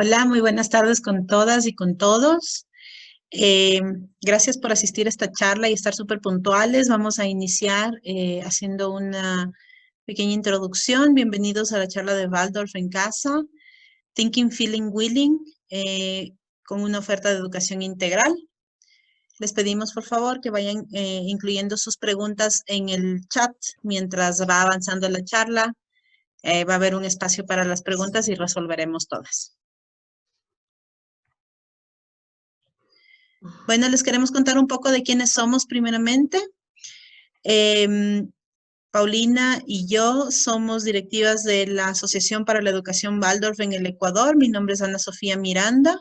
Hola, muy buenas tardes con todas y con todos. Eh, Gracias por asistir a esta charla y estar súper puntuales. Vamos a iniciar haciendo una pequeña introducción. Bienvenidos a la charla de Waldorf en casa, Thinking, Feeling, Willing, con una oferta de educación integral. Les pedimos, por favor, que vayan incluyendo sus preguntas en el chat mientras va avanzando la charla. Va a haber un espacio para las preguntas y resolveremos todas. Bueno, les queremos contar un poco de quiénes somos primeramente. Paulina y yo somos directivas de la Asociación para la Educación Waldorf en el Ecuador. Mi nombre es Ana Sofía Miranda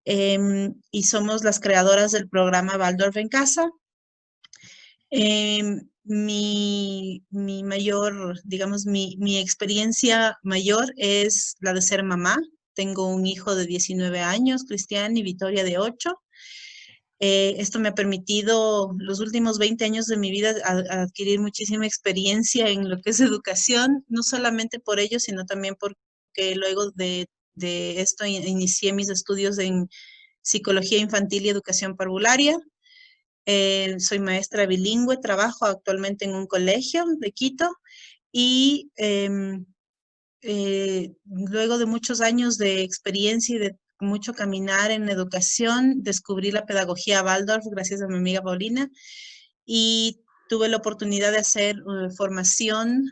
y somos las creadoras del programa Waldorf en Casa. Mi mayor, digamos, mi experiencia mayor es la de ser mamá. Tengo un hijo de 19 años, Cristian, y Victoria de 8. Esto me ha permitido los últimos 20 años de mi vida adquirir muchísima experiencia en lo que es educación, no solamente por ello, sino también porque luego de esto inicié mis estudios en psicología infantil y educación parvularia. Soy maestra bilingüe, trabajo actualmente en un colegio de Quito y luego de muchos años de experiencia y de mucho caminar en educación, descubrí la pedagogía Waldorf gracias a mi amiga Paulina y tuve la oportunidad de hacer formación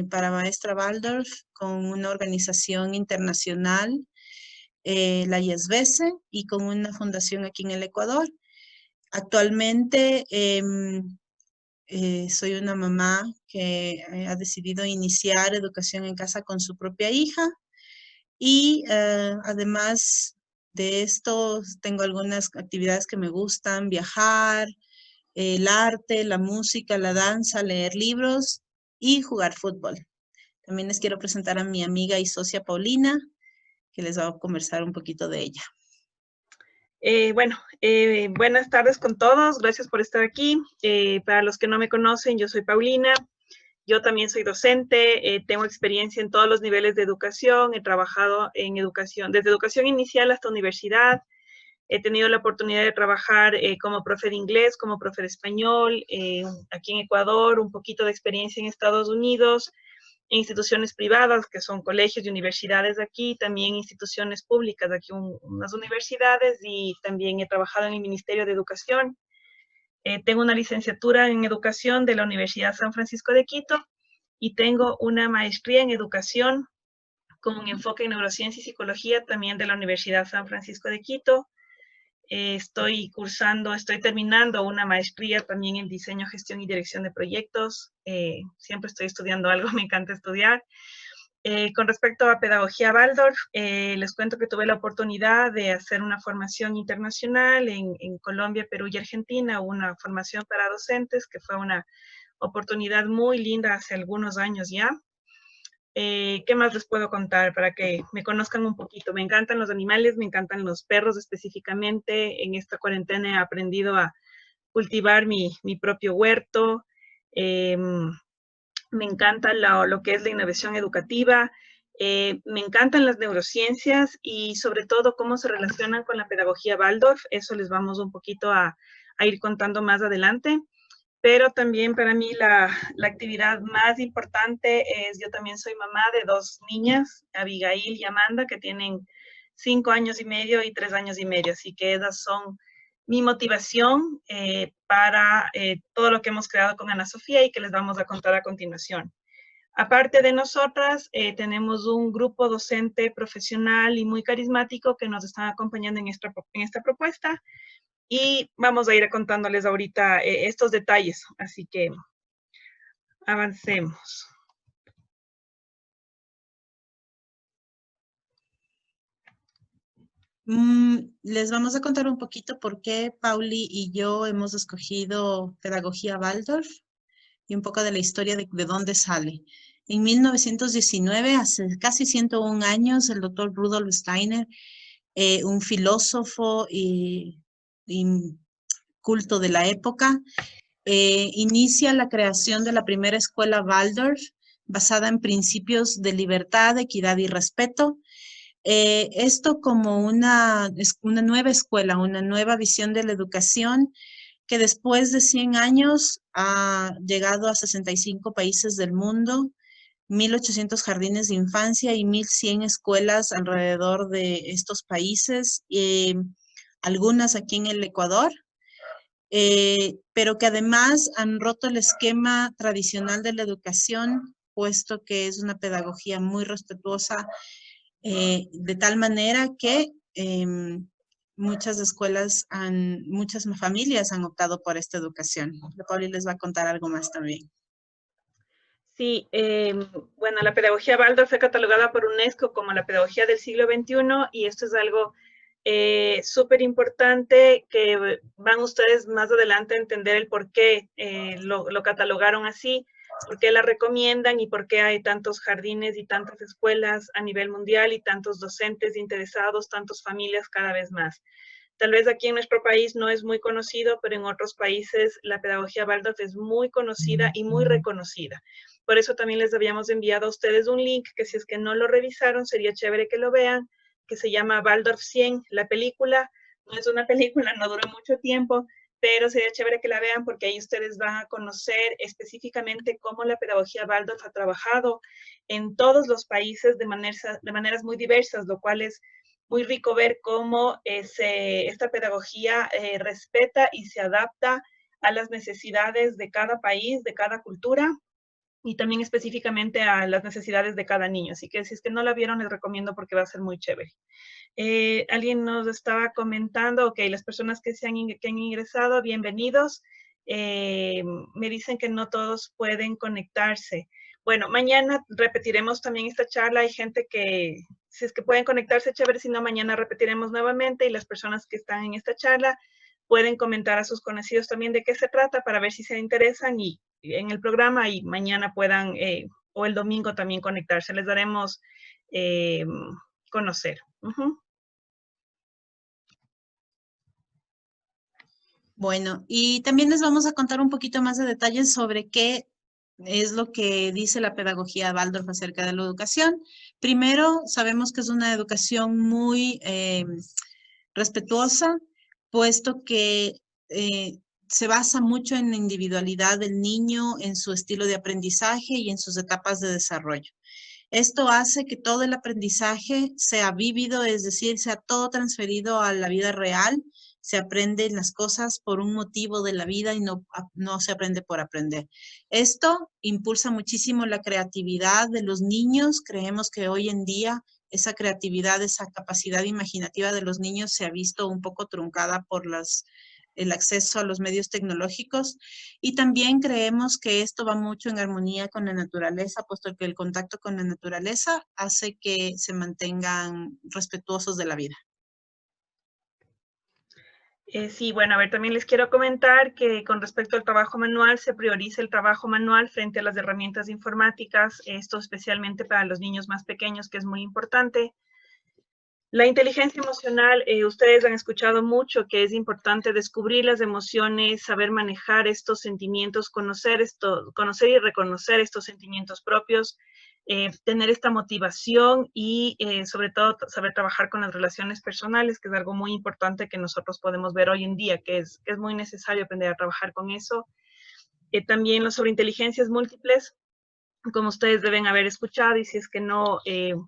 para maestra Waldorf con una organización internacional, la IESVESE, y con una fundación aquí en el Ecuador. Actualmente soy una mamá que ha decidido iniciar educación en casa con su propia hija y además de esto tengo algunas actividades que me gustan: viajar, el arte, la música, la danza, leer libros y jugar fútbol. También les quiero presentar a mi amiga y socia Paulina, que les va a conversar un poquito de ella. Buenas tardes con todos, gracias por estar aquí. Para los que no me conocen, yo soy Paulina, yo también soy docente, tengo experiencia en todos los niveles de educación, he trabajado en educación, desde educación inicial hasta universidad, he tenido la oportunidad de trabajar como profe de inglés, como profe de español, aquí en Ecuador, un poquito de experiencia en Estados Unidos, instituciones privadas, que son colegios y universidades de aquí, también instituciones públicas de aquí, unas universidades, y también he trabajado en el Ministerio de Educación. Tengo una licenciatura en Educación de la Universidad San Francisco de Quito y tengo una maestría en Educación con un enfoque en Neurociencia y Psicología también de la Universidad San Francisco de Quito. Estoy terminando una maestría también en diseño, gestión y dirección de proyectos. Siempre estoy estudiando algo, me encanta estudiar. Con respecto a pedagogía Waldorf, les cuento que tuve la oportunidad de hacer una formación internacional en Colombia, Perú y Argentina, una formación para docentes, que fue una oportunidad muy linda hace algunos años ya. ¿Qué más les puedo contar para que me conozcan un poquito? Me encantan los animales, me encantan los perros específicamente. En esta cuarentena he aprendido a cultivar mi propio huerto. Me encanta lo que es la innovación educativa. Me encantan las neurociencias y sobre todo cómo se relacionan con la pedagogía Waldorf. Eso les vamos un poquito a ir contando más adelante. Pero también para mí la actividad más importante es, yo también soy mamá de 2 niñas, Abigail y Amanda, que tienen 5 años y medio y 3 años y medio. Así que esas son mi motivación para todo lo que hemos creado con Ana Sofía y que les vamos a contar a continuación. Aparte de nosotras, tenemos un grupo docente profesional y muy carismático que nos están acompañando en esta propuesta. Y vamos a ir contándoles ahorita estos detalles, así que avancemos. Les vamos a contar un poquito por qué Pauli y yo hemos escogido pedagogía Waldorf y un poco de la historia de dónde sale. En 1919, hace casi 101 años, el doctor Rudolf Steiner, un filósofo y culto de la época, inicia la creación de la primera escuela Waldorf basada en principios de libertad, equidad y respeto. Esto como una nueva escuela, una nueva visión de la educación que después de 100 años ha llegado a 65 países del mundo, 1.800 jardines de infancia y 1.100 escuelas alrededor de estos países, algunas aquí en el Ecuador, pero que además han roto el esquema tradicional de la educación, puesto que es una pedagogía muy respetuosa, de tal manera que muchas escuelas, muchas familias han optado por esta educación. Pauli les va a contar algo más también. Sí, bueno, la pedagogía Waldorf fue catalogada por UNESCO como la pedagogía del siglo XXI y esto es algo súper importante que van ustedes más adelante a entender el por qué lo catalogaron así, por qué la recomiendan y por qué hay tantos jardines y tantas escuelas a nivel mundial y tantos docentes interesados, tantas familias cada vez más. Tal vez aquí en nuestro país no es muy conocido, pero en otros países la pedagogía Waldorf es muy conocida y muy reconocida. Por eso también les habíamos enviado a ustedes un link que si es que no lo revisaron, sería chévere que lo vean, que se llama Waldorf 100, la película. No es una película, no duró mucho tiempo, pero sería chévere que la vean porque ahí ustedes van a conocer específicamente cómo la pedagogía Waldorf ha trabajado en todos los países de maneras muy diversas, lo cual es muy rico ver cómo esta pedagogía respeta y se adapta a las necesidades de cada país, de cada cultura y también específicamente a las necesidades de cada niño. Así que si es que no la vieron, les recomiendo porque va a ser muy chévere. Alguien nos estaba comentando, ok, las personas que han ingresado, bienvenidos. Me dicen que no todos pueden conectarse. Bueno, mañana repetiremos también esta charla. Hay gente que, si es que pueden conectarse, chévere, si no, mañana repetiremos nuevamente y las personas que están en esta charla pueden comentar a sus conocidos también de qué se trata para ver si se interesan y en el programa y mañana puedan, o el domingo también conectarse. Les daremos conocer. Bueno, y también les vamos a contar un poquito más de detalles sobre qué es lo que dice la pedagogía Waldorf acerca de la educación. Primero, sabemos que es una educación muy respetuosa, puesto que se basa mucho en la individualidad del niño, en su estilo de aprendizaje y en sus etapas de desarrollo. Esto hace que todo el aprendizaje sea vívido, es decir, sea todo transferido a la vida real. Se aprenden las cosas por un motivo de la vida y no se aprende por aprender. Esto impulsa muchísimo la creatividad de los niños. Creemos que hoy en día esa creatividad, esa capacidad imaginativa de los niños se ha visto un poco truncada por el acceso a los medios tecnológicos, y también creemos que esto va mucho en armonía con la naturaleza, puesto que el contacto con la naturaleza hace que se mantengan respetuosos de la vida. Sí, bueno, a ver, también les quiero comentar que con respecto al trabajo manual, se prioriza el trabajo manual frente a las herramientas informáticas, esto especialmente para los niños más pequeños, que es muy importante. La inteligencia emocional, ustedes han escuchado mucho que es importante descubrir las emociones, saber manejar estos sentimientos, conocer y reconocer estos sentimientos propios, tener esta motivación y sobre todo saber trabajar con las relaciones personales, que es algo muy importante que nosotros podemos ver hoy en día, que es muy necesario aprender a trabajar con eso. También sobre inteligencias múltiples, como ustedes deben haber escuchado, y si es que no,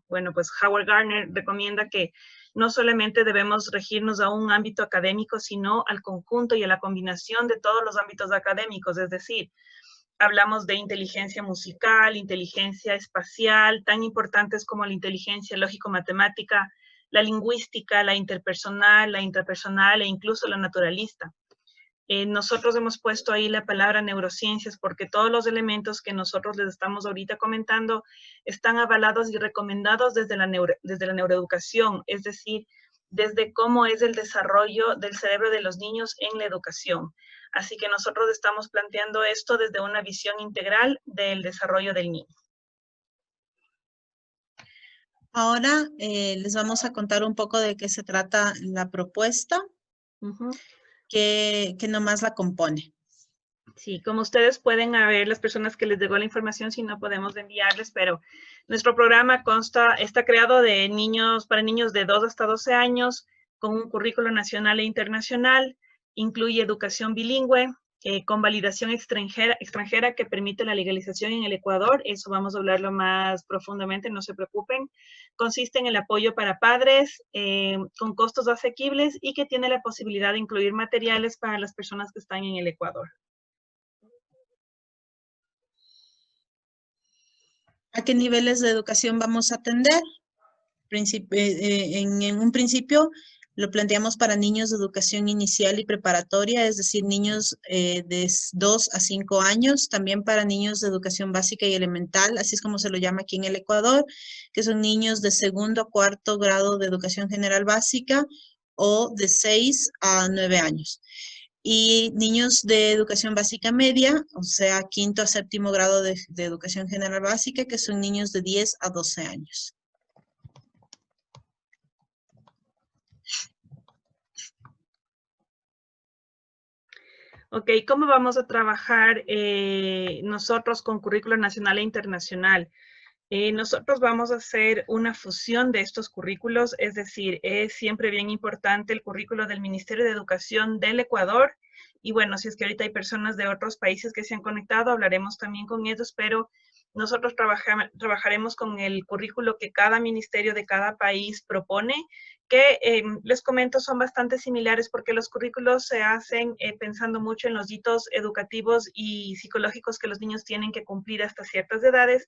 bueno, pues Howard Gardner recomienda que no solamente debemos regirnos a un ámbito académico, sino al conjunto y a la combinación de todos los ámbitos académicos, es decir, hablamos de inteligencia musical, inteligencia espacial, tan importantes como la inteligencia lógico-matemática, la lingüística, la interpersonal e incluso la naturalista. Nosotros hemos puesto ahí la palabra neurociencias porque todos los elementos que nosotros les estamos ahorita comentando están avalados y recomendados desde la neuroeducación, es decir, desde cómo es el desarrollo del cerebro de los niños en la educación. Así que nosotros estamos planteando esto desde una visión integral del desarrollo del niño. Ahora les vamos a contar un poco de qué se trata la propuesta que nomás la compone. Sí, como ustedes pueden ver, las personas que les llegó la información, si no podemos enviarles, pero nuestro programa está creado de niños, para niños de 2 hasta 12 años, con un currículo nacional e internacional, incluye educación bilingüe, con validación extranjera que permite la legalización en el Ecuador. Eso vamos a hablarlo más profundamente, no se preocupen. Consiste en el apoyo para padres con costos asequibles y que tiene la posibilidad de incluir materiales para las personas que están en el Ecuador. ¿A qué niveles de educación vamos a atender? En un principio lo planteamos para niños de educación inicial y preparatoria, es decir, niños de 2 a 5 años, también para niños de educación básica y elemental, así es como se lo llama aquí en el Ecuador, que son niños de segundo a cuarto grado de educación general básica o de 6 a 9 años. Y niños de educación básica media, o sea, quinto a séptimo grado de educación general básica, que son niños de 10 a 12 años. Ok, ¿cómo vamos a trabajar nosotros con currículo nacional e internacional? Nosotros vamos a hacer una fusión de estos currículos, es decir, es siempre bien importante el currículo del Ministerio de Educación del Ecuador. Y bueno, si es que ahorita hay personas de otros países que se han conectado, hablaremos también con ellos, pero nosotros trabajaremos con el currículo que cada ministerio de cada país propone, que les comento son bastante similares porque los currículos se hacen pensando mucho en los hitos educativos y psicológicos que los niños tienen que cumplir hasta ciertas edades,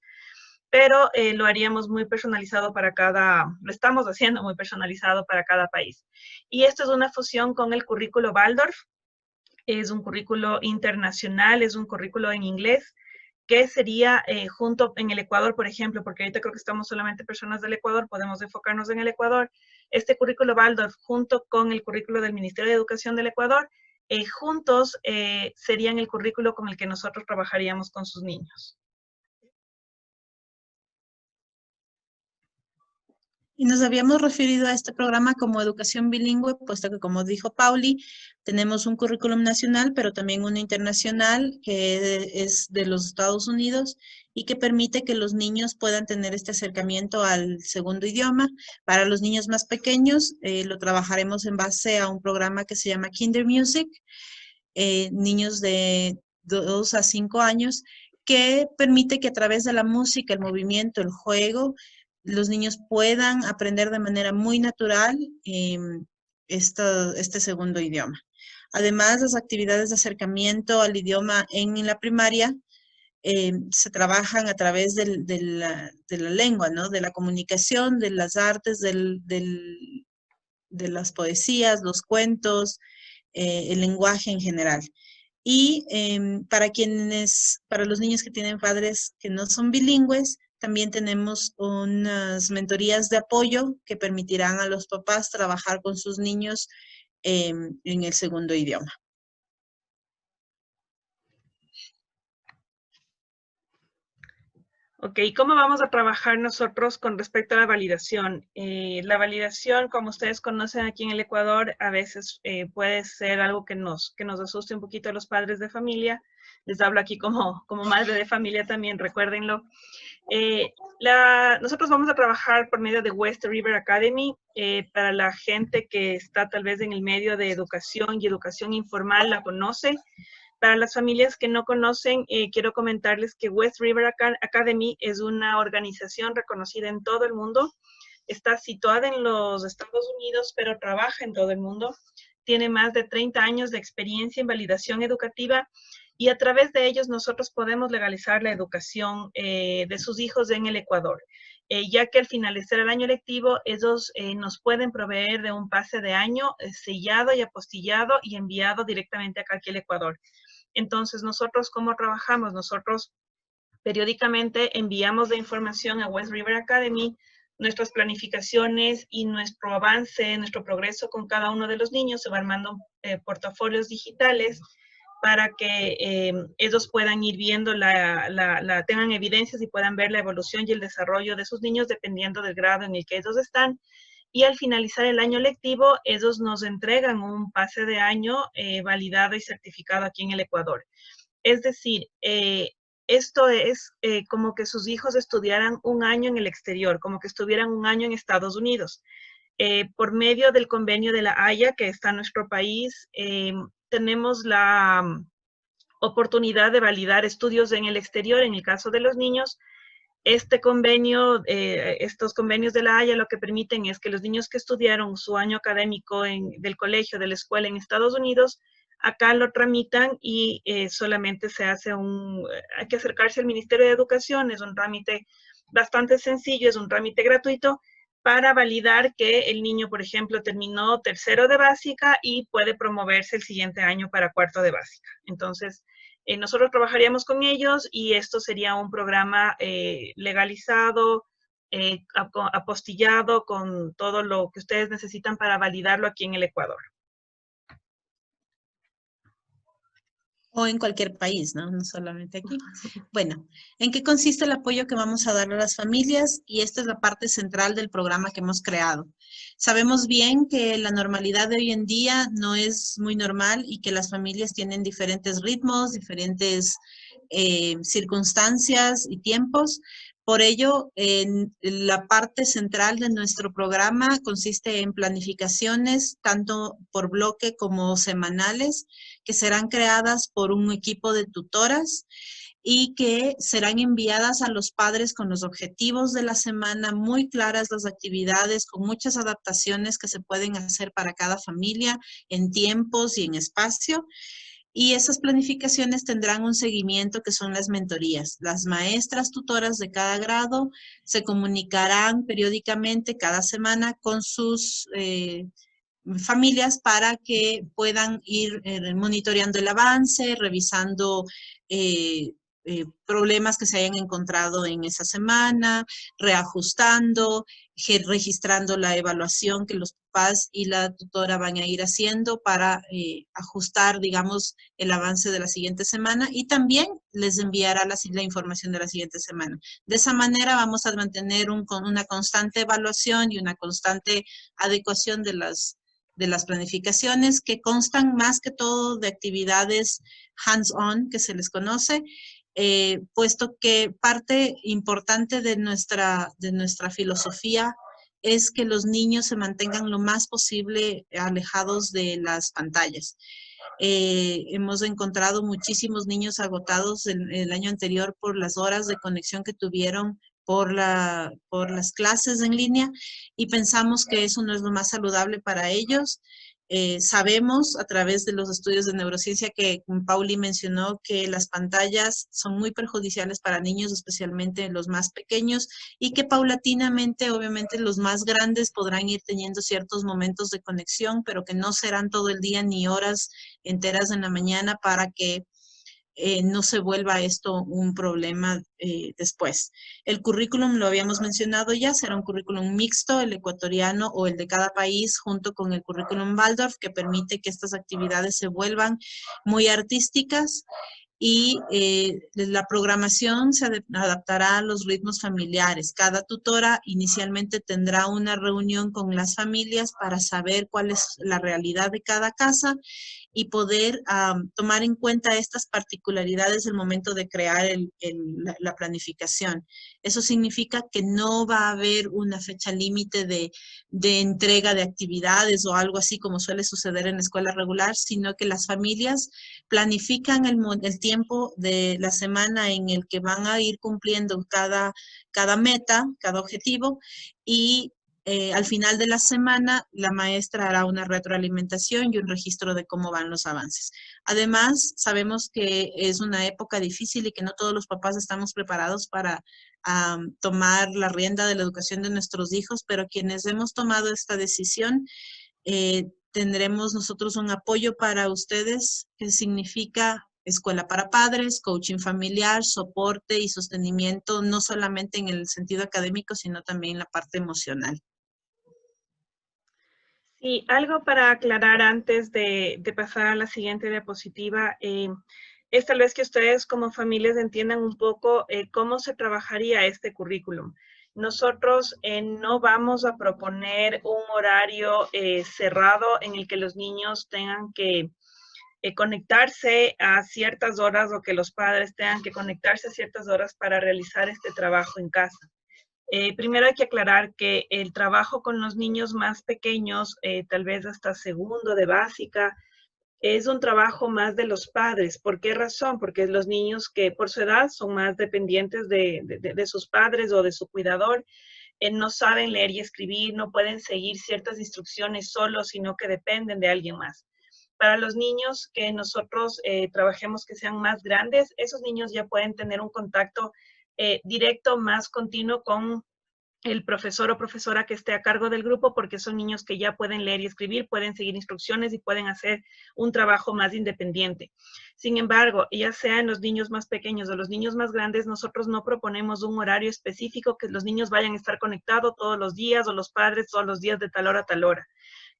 pero lo haríamos muy personalizado lo estamos haciendo muy personalizado para cada país. Y esto es una fusión con el currículo Waldorf, es un currículo internacional, es un currículo en inglés, que sería junto en el Ecuador, por ejemplo, porque ahorita creo que estamos solamente personas del Ecuador, podemos enfocarnos en el Ecuador. Este currículo Waldorf junto con el currículo del Ministerio de Educación del Ecuador, juntos serían el currículo con el que nosotros trabajaríamos con sus niños. Y nos habíamos referido a este programa como educación bilingüe, puesto que, como dijo Pauli, tenemos un currículum nacional, pero también uno internacional, que es de los Estados Unidos y que permite que los niños puedan tener este acercamiento al segundo idioma. Para los niños más pequeños, lo trabajaremos en base a un programa que se llama Kinder Music, niños de 2 a 5 años, que permite que a través de la música, el movimiento, el juego, los niños puedan aprender de manera muy natural este segundo idioma. Además, las actividades de acercamiento al idioma en la primaria se trabajan a través de la lengua, ¿no? De la comunicación, de las artes, de las poesías, los cuentos, el lenguaje en general. Y para los niños que tienen padres que no son bilingües, también tenemos unas mentorías de apoyo que permitirán a los papás trabajar con sus niños en el segundo idioma. Ok, ¿cómo vamos a trabajar nosotros con respecto a la validación? La validación, como ustedes conocen aquí en el Ecuador, a veces puede ser algo que nos asuste un poquito a los padres de familia. Les hablo aquí como madre de familia también, recuérdenlo. Nosotros vamos a trabajar por medio de West River Academy. Para la gente que está tal vez en el medio de educación y educación informal, la conoce. Para las familias que no conocen, quiero comentarles que West River Academy es una organización reconocida en todo el mundo. Está situada en los Estados Unidos, pero trabaja en todo el mundo. Tiene más de 30 años de experiencia en validación educativa y a través de ellos nosotros podemos legalizar la educación de sus hijos en el Ecuador. Ya que al finalizar el año lectivo, ellos nos pueden proveer de un pase de año sellado y apostillado y enviado directamente acá aquí al Ecuador. Entonces, nosotros, ¿cómo trabajamos? Nosotros periódicamente enviamos la información a West River Academy, nuestras planificaciones y nuestro avance, nuestro progreso con cada uno de los niños. Se va armando portafolios digitales para que ellos puedan ir viendo, tengan evidencias y puedan ver la evolución y el desarrollo de sus niños dependiendo del grado en el que ellos están. Y al finalizar el año lectivo, ellos nos entregan un pase de año validado y certificado aquí en el Ecuador. Es decir, esto es como que sus hijos estudiaran un año en el exterior, como que estuvieran un año en Estados Unidos. Por medio del convenio de la Haya, que está en nuestro país, tenemos la oportunidad de validar estudios en el exterior. En el caso de los niños, este convenio, estos convenios de la Haya lo que permiten es que los niños que estudiaron su año académico del colegio, de la escuela en Estados Unidos, acá lo tramitan y solamente se hace hay que acercarse al Ministerio de Educación, es un trámite bastante sencillo, es un trámite gratuito para validar que el niño, por ejemplo, terminó tercero de básica y puede promoverse el siguiente año para cuarto de básica. Entonces, nosotros trabajaríamos con ellos y esto sería un programa legalizado, apostillado con todo lo que ustedes necesitan para validarlo aquí en el Ecuador. O en cualquier país, ¿no? No solamente aquí. Bueno, ¿en qué consiste el apoyo que vamos a dar a las familias? Y esta es la parte central del programa que hemos creado. Sabemos bien que la normalidad de hoy en día no es muy normal y que las familias tienen diferentes ritmos, diferentes circunstancias y tiempos. Por ello, la parte central de nuestro programa consiste en planificaciones, tanto por bloque como semanales, que serán creadas por un equipo de tutoras y que serán enviadas a los padres con los objetivos de la semana, muy claras las actividades, con muchas adaptaciones que se pueden hacer para cada familia en tiempos y en espacio. Y esas planificaciones tendrán un seguimiento que son las mentorías. Las maestras tutoras de cada grado se comunicarán periódicamente cada semana con sus familias para que puedan ir monitoreando el avance, revisando problemas que se hayan encontrado en esa semana, reajustando, registrando la evaluación que los papás y la tutora van a ir haciendo para ajustar, digamos, el avance de la siguiente semana y también les enviará la información de la siguiente semana. De esa manera vamos a mantener una constante evaluación y una constante adecuación de las planificaciones que constan más que todo de actividades hands-on que se les conoce, puesto que parte importante de nuestra filosofía es que los niños se mantengan lo más posible alejados de las pantallas. Hemos encontrado muchísimos niños agotados el año anterior por las horas de conexión que tuvieron por las clases en línea y pensamos que eso no es lo más saludable para ellos. Sabemos a través de los estudios de neurociencia que Pauli mencionó que las pantallas son muy perjudiciales para niños, especialmente los más pequeños, y que paulatinamente, obviamente, los más grandes podrán ir teniendo ciertos momentos de conexión, pero que no serán todo el día ni horas enteras en la mañana para que no se vuelva esto un problema después. El currículum, lo habíamos mencionado ya, será un currículum mixto, el ecuatoriano o el de cada país, junto con el currículum Waldorf, que permite que estas actividades se vuelvan muy artísticas y la programación se adaptará a los ritmos familiares. Cada tutora inicialmente tendrá una reunión con las familias para saber cuál es la realidad de cada casa y poder tomar en cuenta estas particularidades al momento de crear la planificación. Eso significa que no va a haber una fecha límite de entrega de actividades o algo así como suele suceder en la escuela regular, sino que las familias planifican el tiempo de la semana en el que van a ir cumpliendo cada meta, cada objetivo y al final de la semana, la maestra hará una retroalimentación y un registro de cómo van los avances. Además, sabemos que es una época difícil y que no todos los papás estamos preparados para tomar la rienda de la educación de nuestros hijos, pero quienes hemos tomado esta decisión, tendremos nosotros un apoyo para ustedes que significa escuela para padres, coaching familiar, soporte y sostenimiento, no solamente en el sentido académico, sino también en la parte emocional. Sí, algo para aclarar antes de pasar a la siguiente diapositiva, es tal vez que ustedes como familias entiendan un poco cómo se trabajaría este currículum. Nosotros no vamos a proponer un horario cerrado en el que los niños tengan que conectarse a ciertas horas o que los padres tengan que conectarse a ciertas horas para realizar este trabajo en casa. Primero hay que aclarar que el trabajo con los niños más pequeños, tal vez hasta segundo de básica, es un trabajo más de los padres. ¿Por qué razón? Porque los niños que por su edad son más dependientes de sus padres o de su cuidador, no saben leer y escribir, no pueden seguir ciertas instrucciones solos, sino que dependen de alguien más. Para los niños que nosotros trabajemos que sean más grandes, esos niños ya pueden tener un contacto directo, más continuo con el profesor o profesora que esté a cargo del grupo, porque son niños que ya pueden leer y escribir, pueden seguir instrucciones y pueden hacer un trabajo más independiente. Sin embargo, ya sean los niños más pequeños o los niños más grandes, nosotros no proponemos un horario específico que los niños vayan a estar conectados todos los días o los padres todos los días de tal hora a tal hora.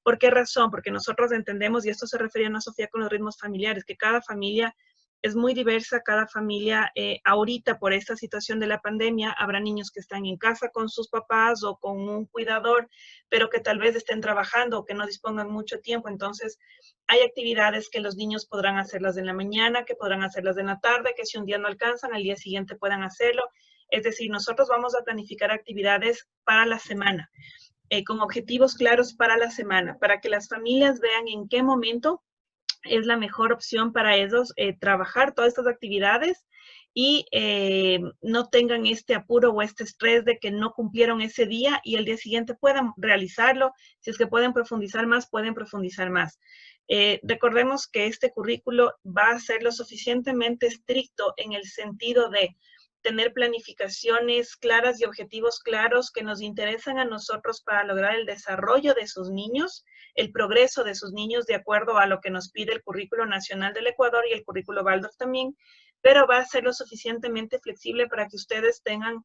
¿Por qué razón? Porque nosotros entendemos, y esto se refería a Ana Sofía con los ritmos familiares, que cada familia es muy diversa, cada familia, ahorita por esta situación de la pandemia, habrá niños que están en casa con sus papás o con un cuidador, pero que tal vez estén trabajando o que no dispongan mucho tiempo. Entonces, hay actividades que los niños podrán hacerlas en la mañana, que podrán hacerlas en la tarde, que si un día no alcanzan, al día siguiente puedan hacerlo. Es decir, nosotros vamos a planificar actividades para la semana, con objetivos claros para la semana, para que las familias vean en qué momento es la mejor opción para ellos trabajar todas estas actividades y no tengan este apuro o este estrés de que no cumplieron ese día y el día siguiente puedan realizarlo. Si es que pueden profundizar más, pueden profundizar más. Recordemos que este currículo va a ser lo suficientemente estricto en el sentido de tener planificaciones claras y objetivos claros que nos interesan a nosotros para lograr el desarrollo de sus niños, el progreso de sus niños de acuerdo a lo que nos pide el Currículo Nacional del Ecuador y el Currículo Waldorf también, pero va a ser lo suficientemente flexible para que ustedes tengan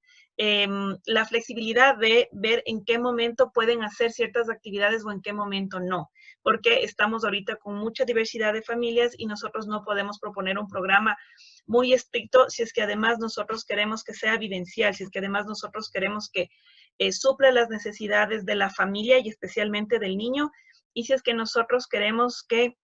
la flexibilidad de ver en qué momento pueden hacer ciertas actividades o en qué momento no, porque estamos ahorita con mucha diversidad de familias y nosotros no podemos proponer un programa muy estricto si es que además nosotros queremos que sea vivencial, si es que además nosotros queremos que supla las necesidades de la familia y especialmente del niño, y si es que nosotros queremos que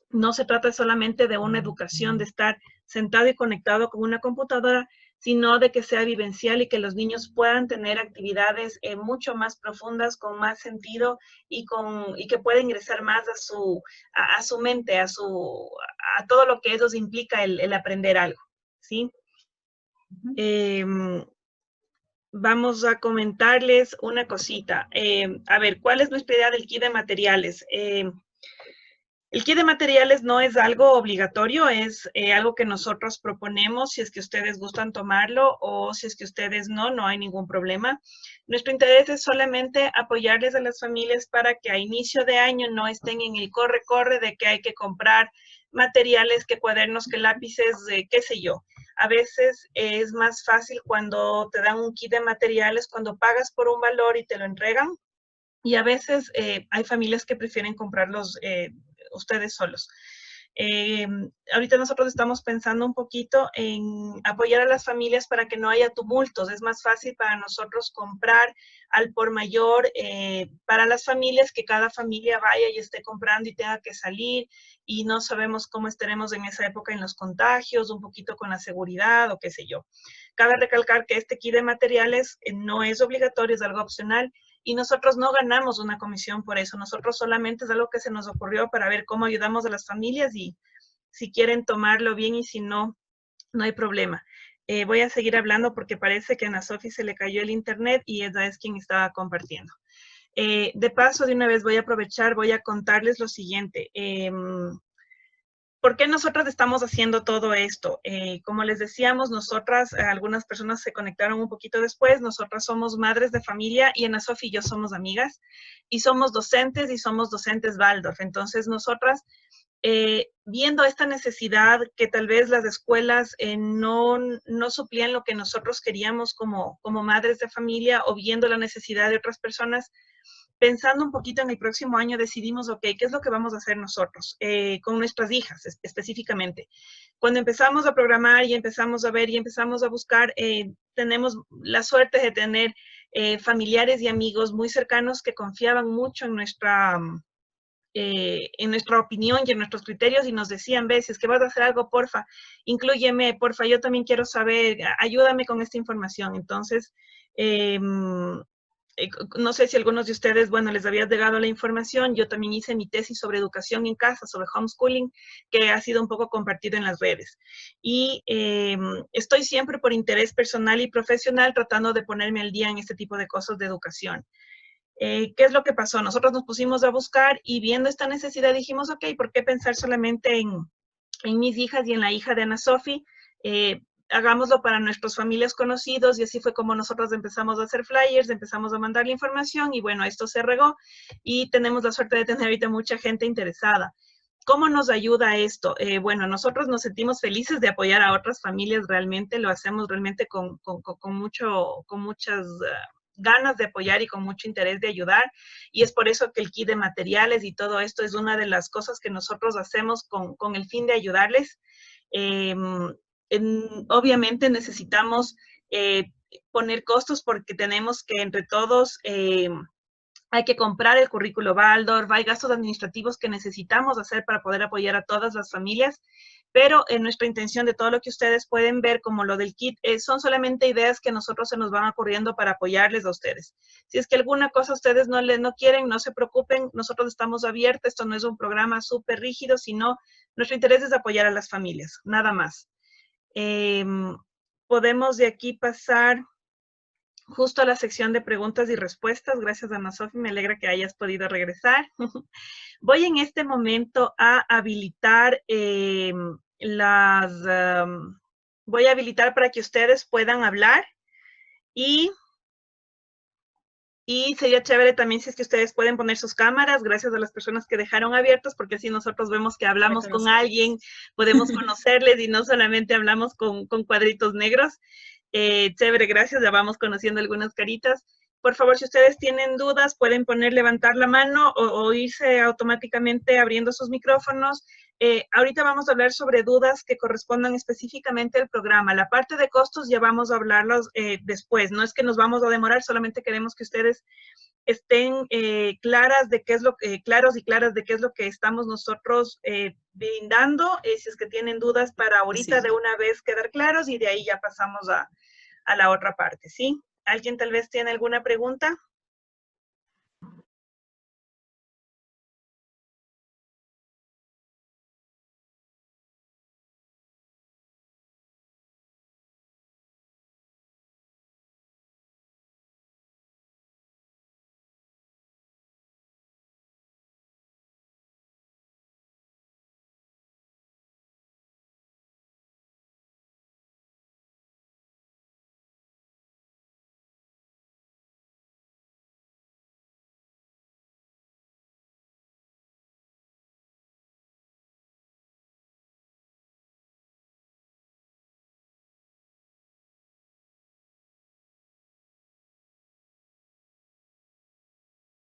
no se trata solamente de una educación de estar sentado y conectado con una computadora, sino de que sea vivencial y que los niños puedan tener actividades mucho más profundas, con más sentido y que pueda ingresar más a su mente, a todo lo que eso implica el aprender algo, ¿sí? Vamos a comentarles una cosita. A ver, ¿cuál es nuestra idea del kit de materiales? El kit de materiales no es algo obligatorio, es algo que nosotros proponemos si es que ustedes gustan tomarlo o si es que ustedes no hay ningún problema. Nuestro interés es solamente apoyarles a las familias para que a inicio de año no estén en el corre-corre de que hay que comprar materiales, que cuadernos, que lápices, qué sé yo. A veces es más fácil cuando te dan un kit de materiales, cuando pagas por un valor y te lo entregan. Y a veces hay familias que prefieren comprarlos ustedes solos. Ahorita nosotros estamos pensando un poquito en apoyar a las familias para que no haya tumultos. Es más fácil para nosotros comprar al por mayor para las familias, que cada familia vaya y esté comprando y tenga que salir, y no sabemos cómo estaremos en esa época en los contagios, un poquito con la seguridad o qué sé yo. Cabe recalcar que este kit de materiales no es obligatorio, es algo opcional, y nosotros no ganamos una comisión por eso. Nosotros solamente es algo que se nos ocurrió para ver cómo ayudamos a las familias y si quieren tomarlo bien y si no, no hay problema. Voy a seguir hablando porque parece que a Ana Sofi se le cayó el internet y ella es quien estaba compartiendo. De paso, de una vez voy a aprovechar, voy a contarles lo siguiente. ¿Por qué nosotras estamos haciendo todo esto? Como les decíamos, nosotras, algunas personas se conectaron un poquito después, nosotras somos madres de familia y Ana Sofía y yo somos amigas y somos docentes Waldorf. Entonces, nosotras, viendo esta necesidad que tal vez las escuelas no suplían lo que nosotros queríamos como madres de familia, o viendo la necesidad de otras personas, pensando un poquito en el próximo año, decidimos, ok, ¿qué es lo que vamos a hacer nosotros con nuestras hijas específicamente? Cuando empezamos a programar y empezamos a ver y empezamos a buscar, tenemos la suerte de tener familiares y amigos muy cercanos que confiaban mucho en en nuestra opinión y en nuestros criterios y nos decían, ves, si es que vas a hacer algo, porfa, inclúyeme, porfa, yo también quiero saber, ayúdame con esta información. Entonces, no sé si algunos de ustedes, bueno, les había llegado la información, yo también hice mi tesis sobre educación en casa, sobre homeschooling, que ha sido un poco compartido en las redes. Y estoy siempre por interés personal y profesional tratando de ponerme al día en este tipo de cosas de educación. ¿Qué es lo que pasó? Nosotros nos pusimos a buscar y viendo esta necesidad dijimos, ok, ¿por qué pensar solamente en mis hijas y en la hija de Ana Sofi? Hagámoslo para nuestras familias conocidos y así fue como nosotros empezamos a hacer flyers, empezamos a mandar la información y bueno, esto se regó y tenemos la suerte de tener ahorita mucha gente interesada. ¿Cómo nos ayuda esto? Bueno, nosotros nos sentimos felices de apoyar a otras familias realmente, lo hacemos realmente con muchas ganas de apoyar y con mucho interés de ayudar. Y es por eso que el kit de materiales y todo esto es una de las cosas que nosotros hacemos con el fin de ayudarles. Obviamente necesitamos poner costos porque tenemos que entre todos hay que comprar el currículo Waldorf, hay gastos administrativos que necesitamos hacer para poder apoyar a todas las familias, pero en nuestra intención de todo lo que ustedes pueden ver como lo del kit son solamente ideas que nosotros se nos van ocurriendo para apoyarles a ustedes. Si es que alguna cosa ustedes no quieren, no se preocupen, nosotros estamos abiertos, esto no es un programa súper rígido, sino nuestro interés es apoyar a las familias, nada más. Podemos de aquí pasar justo a la sección de preguntas y respuestas. Gracias, Ana Sofi, me alegra que hayas podido regresar. Voy en este momento a habilitar voy a habilitar para que ustedes puedan hablar y sería chévere también si es que ustedes pueden poner sus cámaras, gracias a las personas que dejaron abiertas, porque así nosotros vemos que hablamos con alguien, podemos conocerles y no solamente hablamos con cuadritos negros. Chévere, gracias, ya vamos conociendo algunas caritas. Por favor, si ustedes tienen dudas, pueden levantar la mano o irse automáticamente abriendo sus micrófonos. Ahorita vamos a hablar sobre dudas que correspondan específicamente al programa. La parte de costos ya vamos a hablarlos después. No es que nos vamos a demorar, solamente queremos que ustedes estén claras de qué es claros y claras de qué es lo que estamos nosotros brindando. Si es que tienen dudas para ahorita de una vez quedar claros y de ahí ya pasamos a la otra parte, ¿sí? ¿Alguien tal vez tiene alguna pregunta?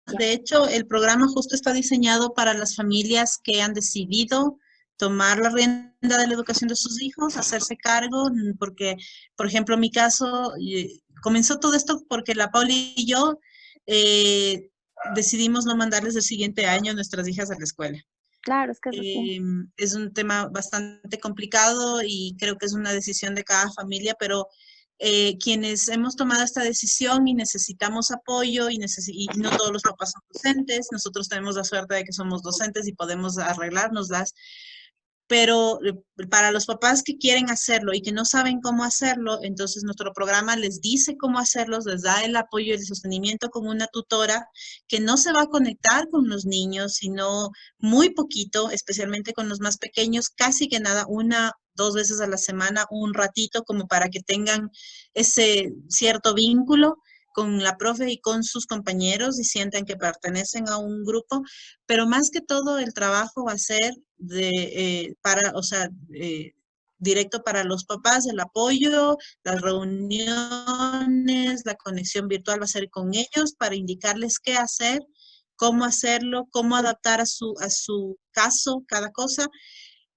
De hecho, el programa justo está diseñado para las familias que han decidido tomar la rienda de la educación de sus hijos, hacerse cargo, porque, por ejemplo, en mi caso, comenzó todo esto porque la Pauli y yo decidimos no mandarles el siguiente año a nuestras hijas a la escuela. Claro, es que es así. Es un tema bastante complicado y creo que es una decisión de cada familia, pero quienes hemos tomado esta decisión y necesitamos apoyo y no todos los papás son docentes, nosotros tenemos la suerte de que somos docentes y podemos arreglárnoslas, pero para los papás que quieren hacerlo y que no saben cómo hacerlo, entonces nuestro programa les dice cómo hacerlos, les da el apoyo y el sostenimiento con una tutora que no se va a conectar con los niños, sino muy poquito, especialmente con los más pequeños, casi que nada, 1-2 veces a la semana, un ratito, como para que tengan ese cierto vínculo con la profe y con sus compañeros y sientan que pertenecen a un grupo, pero más que todo el trabajo va a ser directo para los papás, el apoyo, las reuniones, la conexión virtual va a ser con ellos para indicarles qué hacer, cómo hacerlo, cómo adaptar a su caso cada cosa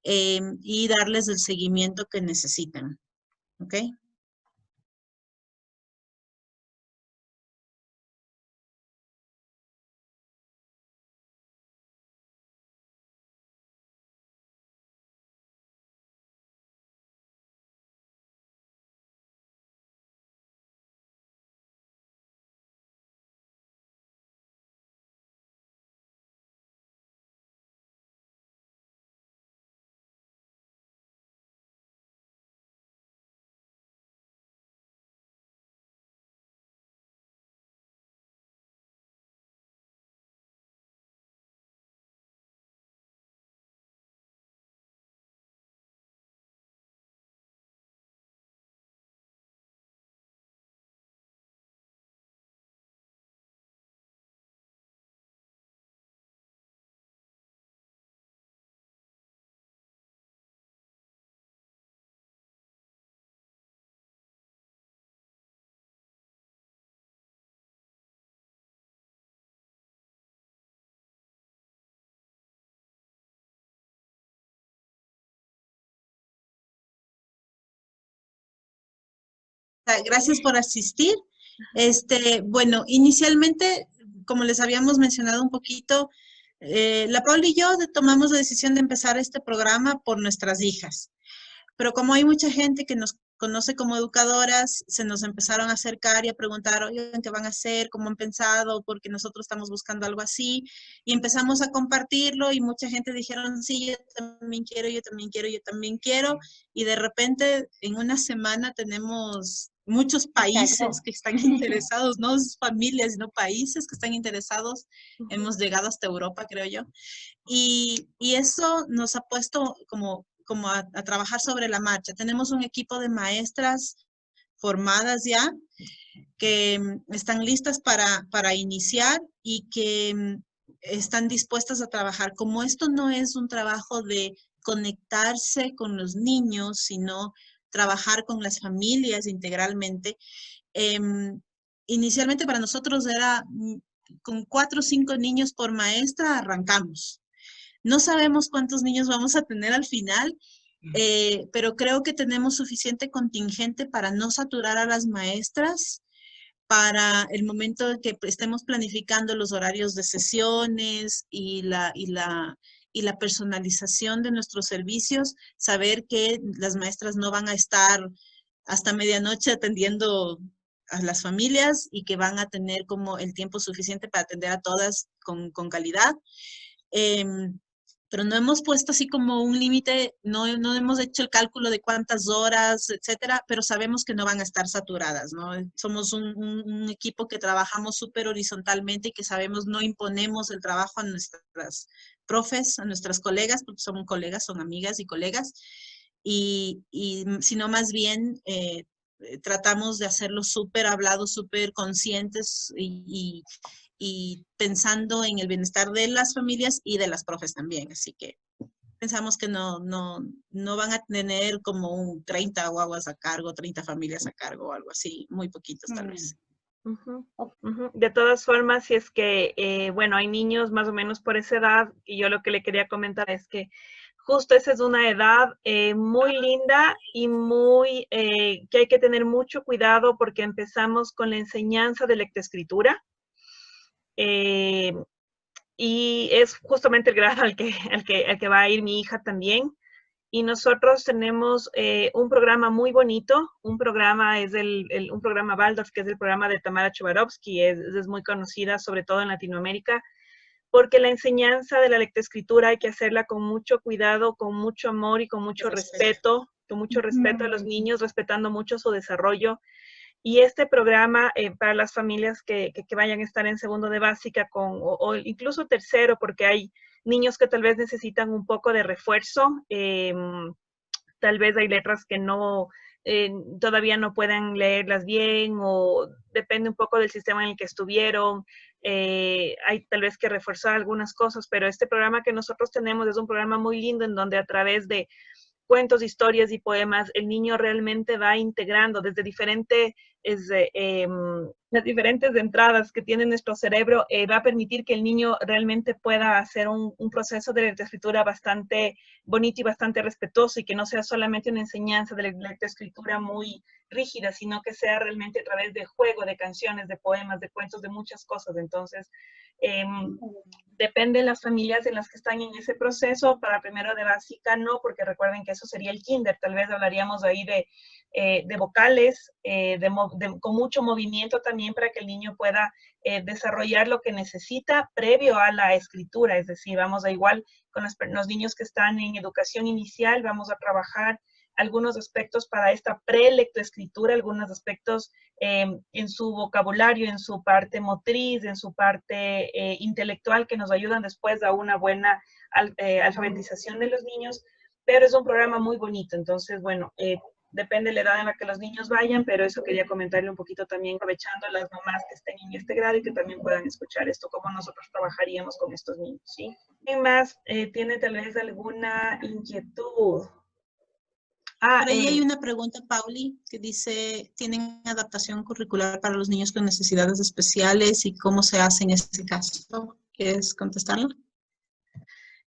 y darles el seguimiento que necesitan. ¿Ok? Gracias por asistir. Bueno, inicialmente, como les habíamos mencionado un poquito, la Paula y yo tomamos la decisión de empezar este programa por nuestras hijas. Pero como hay mucha gente que nos conoce como educadoras, se nos empezaron a acercar y a preguntar, oigan, ¿qué van a hacer? ¿Cómo han pensado? Porque nosotros estamos buscando algo así. Y empezamos a compartirlo y mucha gente dijeron, sí, yo también quiero, yo también quiero, yo también quiero. Y de repente, en una semana tenemos muchos países que están interesados, no familias, sino países que están interesados. Hemos llegado hasta Europa, creo yo. Y eso nos ha puesto como a trabajar sobre la marcha. Tenemos un equipo de maestras formadas ya que están listas para iniciar y que están dispuestas a trabajar. Como esto no es un trabajo de conectarse con los niños, sino trabajar con las familias integralmente, inicialmente para nosotros era con 4 o 5 niños por maestra arrancamos. No sabemos cuántos niños vamos a tener al final, pero creo que tenemos suficiente contingente para no saturar a las maestras para el momento en que estemos planificando los horarios de sesiones y la personalización de nuestros servicios, saber que las maestras no van a estar hasta medianoche atendiendo a las familias y que van a tener como el tiempo suficiente para atender a todas con calidad. Pero no hemos puesto así como un límite, no hemos hecho el cálculo de cuántas horas, etcétera, pero sabemos que no van a estar saturadas, ¿no? Somos un equipo que trabajamos súper horizontalmente y que sabemos no imponemos el trabajo a nuestras profes, a nuestras colegas, porque son colegas, son amigas y colegas, sino más bien tratamos de hacerlo súper hablado, súper conscientes y pensando en el bienestar de las familias y de las profes también. Así que pensamos que no van a tener como un 30 guaguas a cargo, 30 familias a cargo o algo así, muy poquitos tal vez. De todas formas, si es que, bueno, hay niños más o menos por esa edad, y yo lo que le quería comentar es que justo esa es una edad muy linda y muy, que hay que tener mucho cuidado porque empezamos con la enseñanza de lectoescritura. Y es justamente el grado al que va a ir mi hija también. Y nosotros tenemos un programa muy bonito. Un programa es un programa Waldorf, que es el programa de Tamara Chobarovsky, es muy conocida, sobre todo en Latinoamérica, porque la enseñanza de la lectoescritura hay que hacerla con mucho cuidado, con mucho amor y con mucho respeto a los niños, respetando mucho su desarrollo. Y este programa para las familias que vayan a estar en segundo de básica o incluso tercero, porque hay niños que tal vez necesitan un poco de refuerzo, tal vez hay letras que todavía no pueden leerlas bien o depende un poco del sistema en el que estuvieron. Hay tal vez que reforzar algunas cosas, pero este programa que nosotros tenemos es un programa muy lindo en donde a través de cuentos, historias y poemas, el niño realmente va integrando desde las diferentes entradas que tiene nuestro cerebro, va a permitir que el niño realmente pueda hacer un proceso de lectoescritura bastante bonito y bastante respetuoso y que no sea solamente una enseñanza de lectoescritura muy rígida, sino que sea realmente a través de juego, de canciones, de poemas, de cuentos, de muchas cosas. Entonces, depende de las familias en las que están en ese proceso. Para primero de básica no, porque recuerden que eso sería el kinder. Tal vez hablaríamos ahí de vocales, con mucho movimiento también para que el niño pueda desarrollar lo que necesita previo a la escritura. Es decir, vamos a igual con los niños que están en educación inicial, vamos a trabajar algunos aspectos para esta prelectoescritura, algunos aspectos en su vocabulario, en su parte motriz, en su parte intelectual, que nos ayudan después a una buena alfabetización de los niños, pero es un programa muy bonito. Entonces, bueno, depende de la edad en la que los niños vayan, pero eso quería comentarle un poquito también, aprovechando a las mamás que estén en este grado y que también puedan escuchar esto, cómo nosotros trabajaríamos con estos niños, ¿sí? ¿Quién más tiene tal vez alguna inquietud? Por ahí hay una pregunta, Pauli, que dice, ¿tienen adaptación curricular para los niños con necesidades especiales y cómo se hace en este caso? ¿Quieres contestarlo?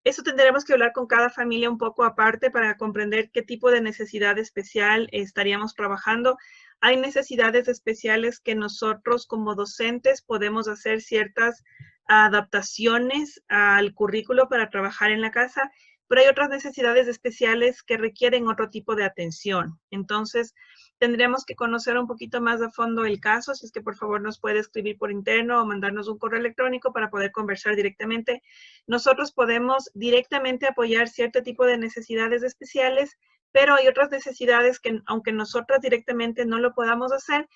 Eso tendremos que hablar con cada familia un poco aparte para comprender qué tipo de necesidad especial estaríamos trabajando. Hay necesidades especiales que nosotros como docentes podemos hacer ciertas adaptaciones al currículo para trabajar en la casa, pero hay otras necesidades especiales que requieren otro tipo de atención. Entonces, tendríamos que conocer un poquito más a fondo el caso, si es que por favor nos puede escribir por interno o mandarnos un correo electrónico para poder conversar directamente. Nosotros podemos directamente apoyar cierto tipo de necesidades especiales, pero hay otras necesidades que, aunque nosotros directamente no lo podamos hacer,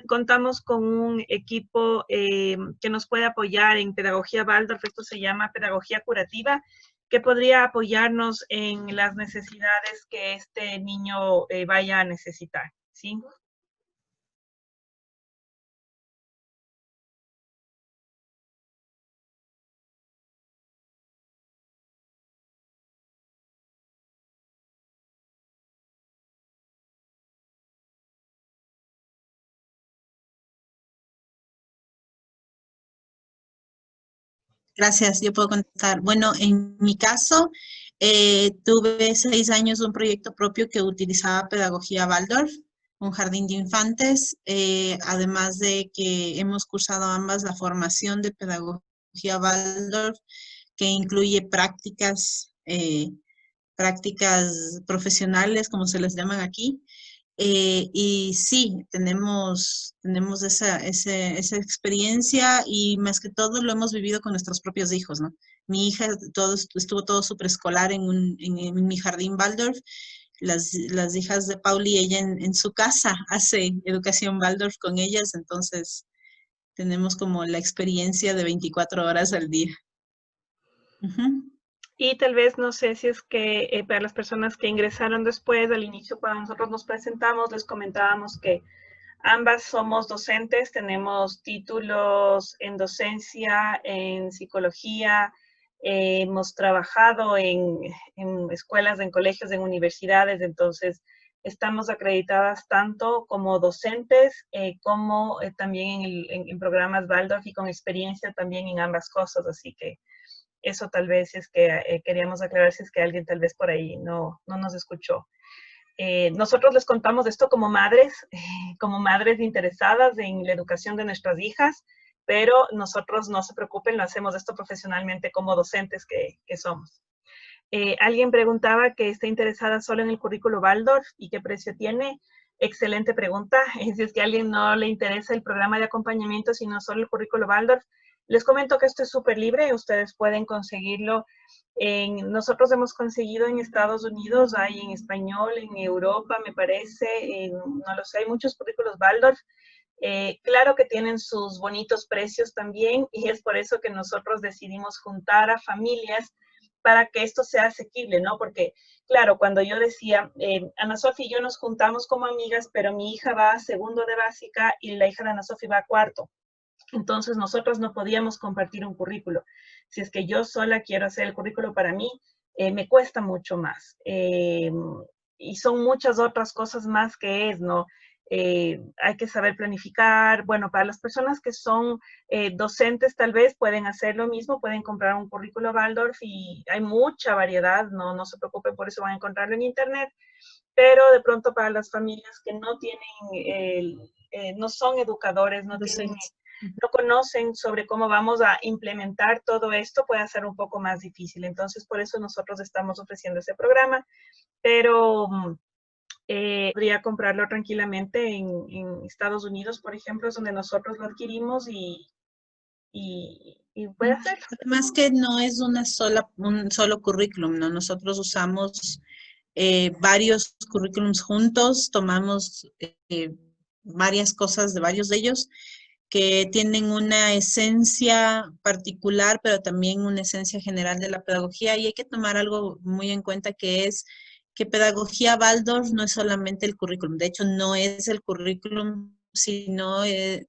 contamos con un equipo que nos puede apoyar en pedagogía Waldorf. Esto se llama pedagogía curativa, que podría apoyarnos en las necesidades que este niño vaya a necesitar, ¿sí? Gracias, yo puedo contar. Bueno, en mi caso, tuve 6 años un proyecto propio que utilizaba pedagogía Waldorf, un jardín de infantes, además de que hemos cursado ambas la formación de pedagogía Waldorf, que incluye prácticas profesionales, como se les llaman aquí. Y sí, tenemos esa experiencia y más que todo lo hemos vivido con nuestros propios hijos, ¿no? Mi hija estuvo todo súper escolar en mi jardín Waldorf. Las hijas de Pauli, ella en su casa hace educación Waldorf con ellas, entonces tenemos como la experiencia de 24 horas al día. Ujú. Y tal vez, no sé si es que para las personas que ingresaron después, al inicio, cuando nosotros nos presentamos, les comentábamos que ambas somos docentes, tenemos títulos en docencia, en psicología, hemos trabajado en escuelas, en colegios, en universidades, entonces estamos acreditadas tanto como docentes como también en programas Waldorf y con experiencia también en ambas cosas, así que eso tal vez es que queríamos aclarar si es que alguien tal vez por ahí no nos escuchó. Nosotros les contamos esto como madres interesadas en la educación de nuestras hijas, pero nosotros no se preocupen, lo hacemos esto profesionalmente como docentes que somos. Alguien preguntaba que está interesada solo en el currículo Waldorf y qué precio tiene. Excelente pregunta. Si es que a alguien no le interesa el programa de acompañamiento, sino solo el currículo Waldorf, les comento que esto es súper libre. Ustedes pueden conseguirlo. Nosotros hemos conseguido en Estados Unidos, hay en español, en Europa, me parece, no lo sé, hay muchos currículos Waldorf. Claro que tienen sus bonitos precios también y es por eso que nosotros decidimos juntar a familias para que esto sea asequible, ¿no? Porque, claro, cuando yo decía, Ana Sofía y yo nos juntamos como amigas, pero mi hija va a segundo de básica y la hija de Ana Sofía va a cuarto. Entonces, nosotros no podíamos compartir un currículo. Si es que yo sola quiero hacer el currículo para mí, me cuesta mucho más. Y son muchas otras cosas más que es, ¿no? Hay que saber planificar. Bueno, para las personas que son docentes tal vez pueden hacer lo mismo, pueden comprar un currículo Waldorf y hay mucha variedad, no se preocupen, por eso van a encontrarlo en internet, pero de pronto para las familias que no tienen, no son educadores, Docentes. no conocen sobre cómo vamos a implementar todo esto, puede ser un poco más difícil. Entonces, por eso nosotros estamos ofreciendo ese programa, pero podría comprarlo tranquilamente en Estados Unidos, por ejemplo, es donde nosotros lo adquirimos y puede hacerlo. Además que no es un solo currículum, ¿no? Nosotros usamos varios currículums juntos, tomamos varias cosas de varios de ellos que tienen una esencia particular, pero también una esencia general de la pedagogía y hay que tomar algo muy en cuenta que es que pedagogía Waldorf no es solamente el currículum, de hecho no es el currículum, sino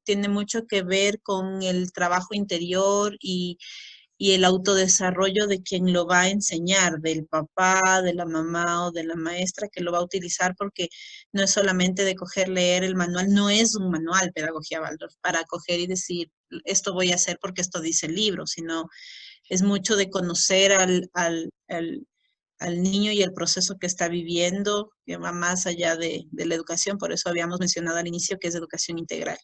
tiene mucho que ver con el trabajo interior y el autodesarrollo de quien lo va a enseñar, del papá, de la mamá o de la maestra que lo va a utilizar, porque no es solamente de coger, leer el manual, no es un manual pedagogía Waldorf para coger y decir, esto voy a hacer porque esto dice el libro, sino es mucho de conocer al niño y el proceso que está viviendo, que va más allá de la educación, por eso habíamos mencionado al inicio que es educación integral.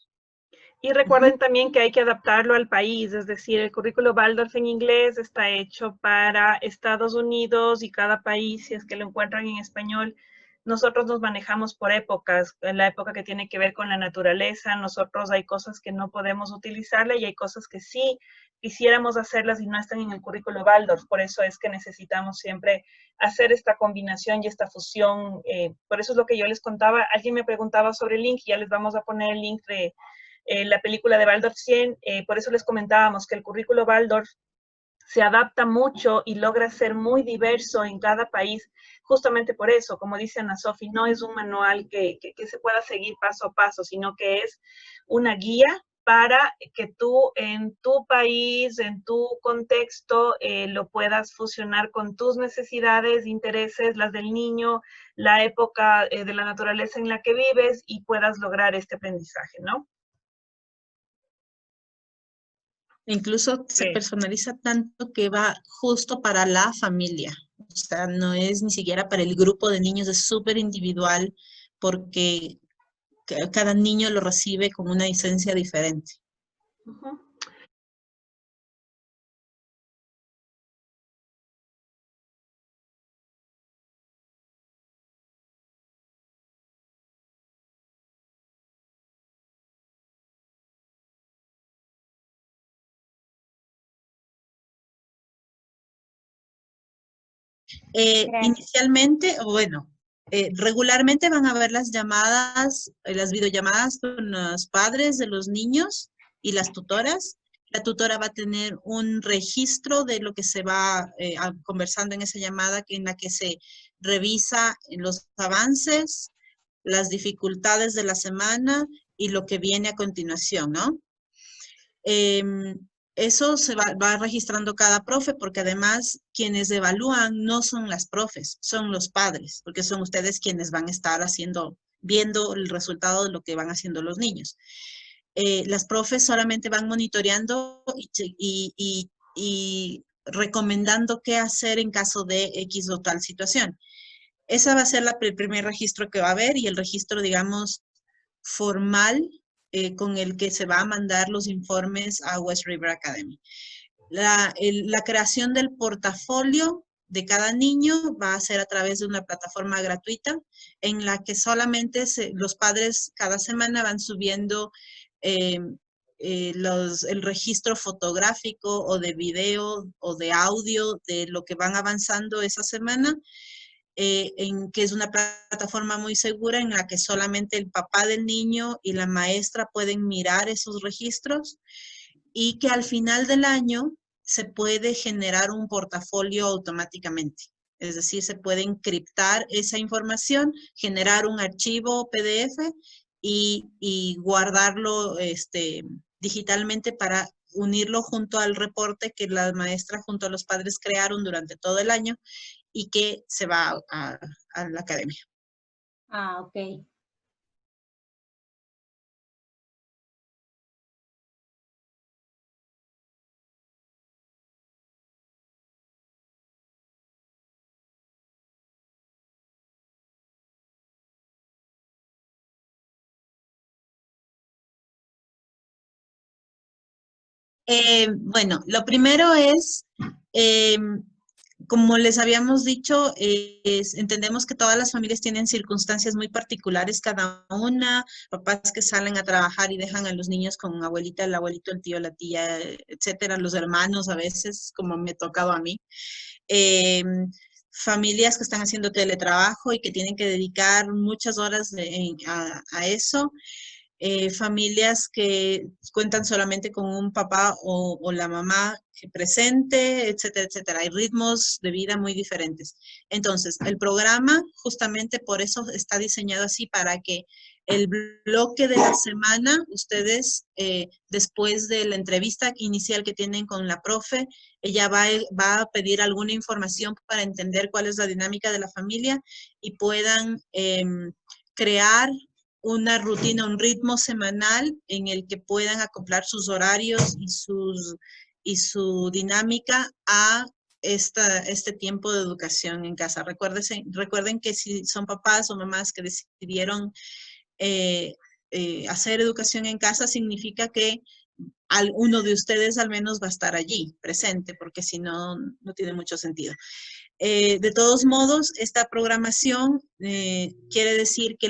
Y recuerden también que hay que adaptarlo al país, es decir, el currículo Waldorf en inglés está hecho para Estados Unidos y cada país, si es que lo encuentran en español, nosotros nos manejamos por épocas, en la época que tiene que ver con la naturaleza, nosotros hay cosas que no podemos utilizarla y hay cosas que sí quisiéramos hacerlas y no están en el currículo Waldorf, por eso es que necesitamos siempre hacer esta combinación y esta fusión, por eso es lo que yo les contaba, alguien me preguntaba sobre el link, ya les vamos a poner el link de la película de Waldorf 100, por eso les comentábamos que el currículo Waldorf se adapta mucho y logra ser muy diverso en cada país, justamente por eso, como dice Ana Sofi, no es un manual que se pueda seguir paso a paso, sino que es una guía para que tú en tu país, en tu contexto, lo puedas fusionar con tus necesidades, intereses, las del niño, la época de la naturaleza en la que vives y puedas lograr este aprendizaje, ¿no? Incluso se Sí. personaliza tanto que va justo para la familia. O sea, no es ni siquiera para el grupo de niños, es súper individual porque cada niño lo recibe con una esencia diferente. Uh-huh. Inicialmente, bueno, regularmente van a ver las llamadas, las videollamadas con los padres de los niños y las tutoras. La tutora va a tener un registro de lo que se va conversando en esa llamada, en la que se revisa los avances, las dificultades de la semana y lo que viene a continuación, ¿no? Eso se va registrando cada profe, porque además quienes evalúan no son las profes, son los padres, porque son ustedes quienes van a estar viendo el resultado de lo que van haciendo los niños. Las profes solamente van monitoreando y recomendando qué hacer en caso de X o tal situación. Esa va a ser el primer registro que va a haber, y el registro, digamos, formal con el que se va a mandar los informes a West River Academy. La creación del portafolio de cada niño va a ser a través de una plataforma gratuita en la que solamente los padres cada semana van subiendo el registro fotográfico o de video o de audio de lo que van avanzando esa semana, que es una plataforma muy segura en la que solamente el papá del niño y la maestra pueden mirar esos registros, y que al final del año se puede generar un portafolio automáticamente. Es decir, se puede encriptar esa información, generar un archivo PDF y guardarlo digitalmente para unirlo junto al reporte que la maestra junto a los padres crearon durante todo el año y que se va a la academia. Ah, ok. Bueno, lo primero es, como les habíamos dicho, entendemos que todas las familias tienen circunstancias muy particulares cada una, papás que salen a trabajar y dejan a los niños con abuelita, el abuelito, el tío, la tía, etcétera, los hermanos a veces, como me ha tocado a mí. Familias que están haciendo teletrabajo y que tienen que dedicar muchas horas a eso. Familias que cuentan solamente con un papá o la mamá presente, etcétera, etcétera. Hay ritmos de vida muy diferentes. Entonces, el programa justamente por eso está diseñado así, para que el bloque de la semana, ustedes, después de la entrevista inicial que tienen con la profe, ella va a pedir alguna información para entender cuál es la dinámica de la familia y puedan crear una rutina, un ritmo semanal en el que puedan acoplar sus horarios su dinámica a este tiempo de educación en casa. Recuerden que si son papás o mamás que decidieron hacer educación en casa, significa que uno de ustedes al menos va a estar allí presente, porque si no, no tiene mucho sentido. De todos modos, esta programación quiere decir que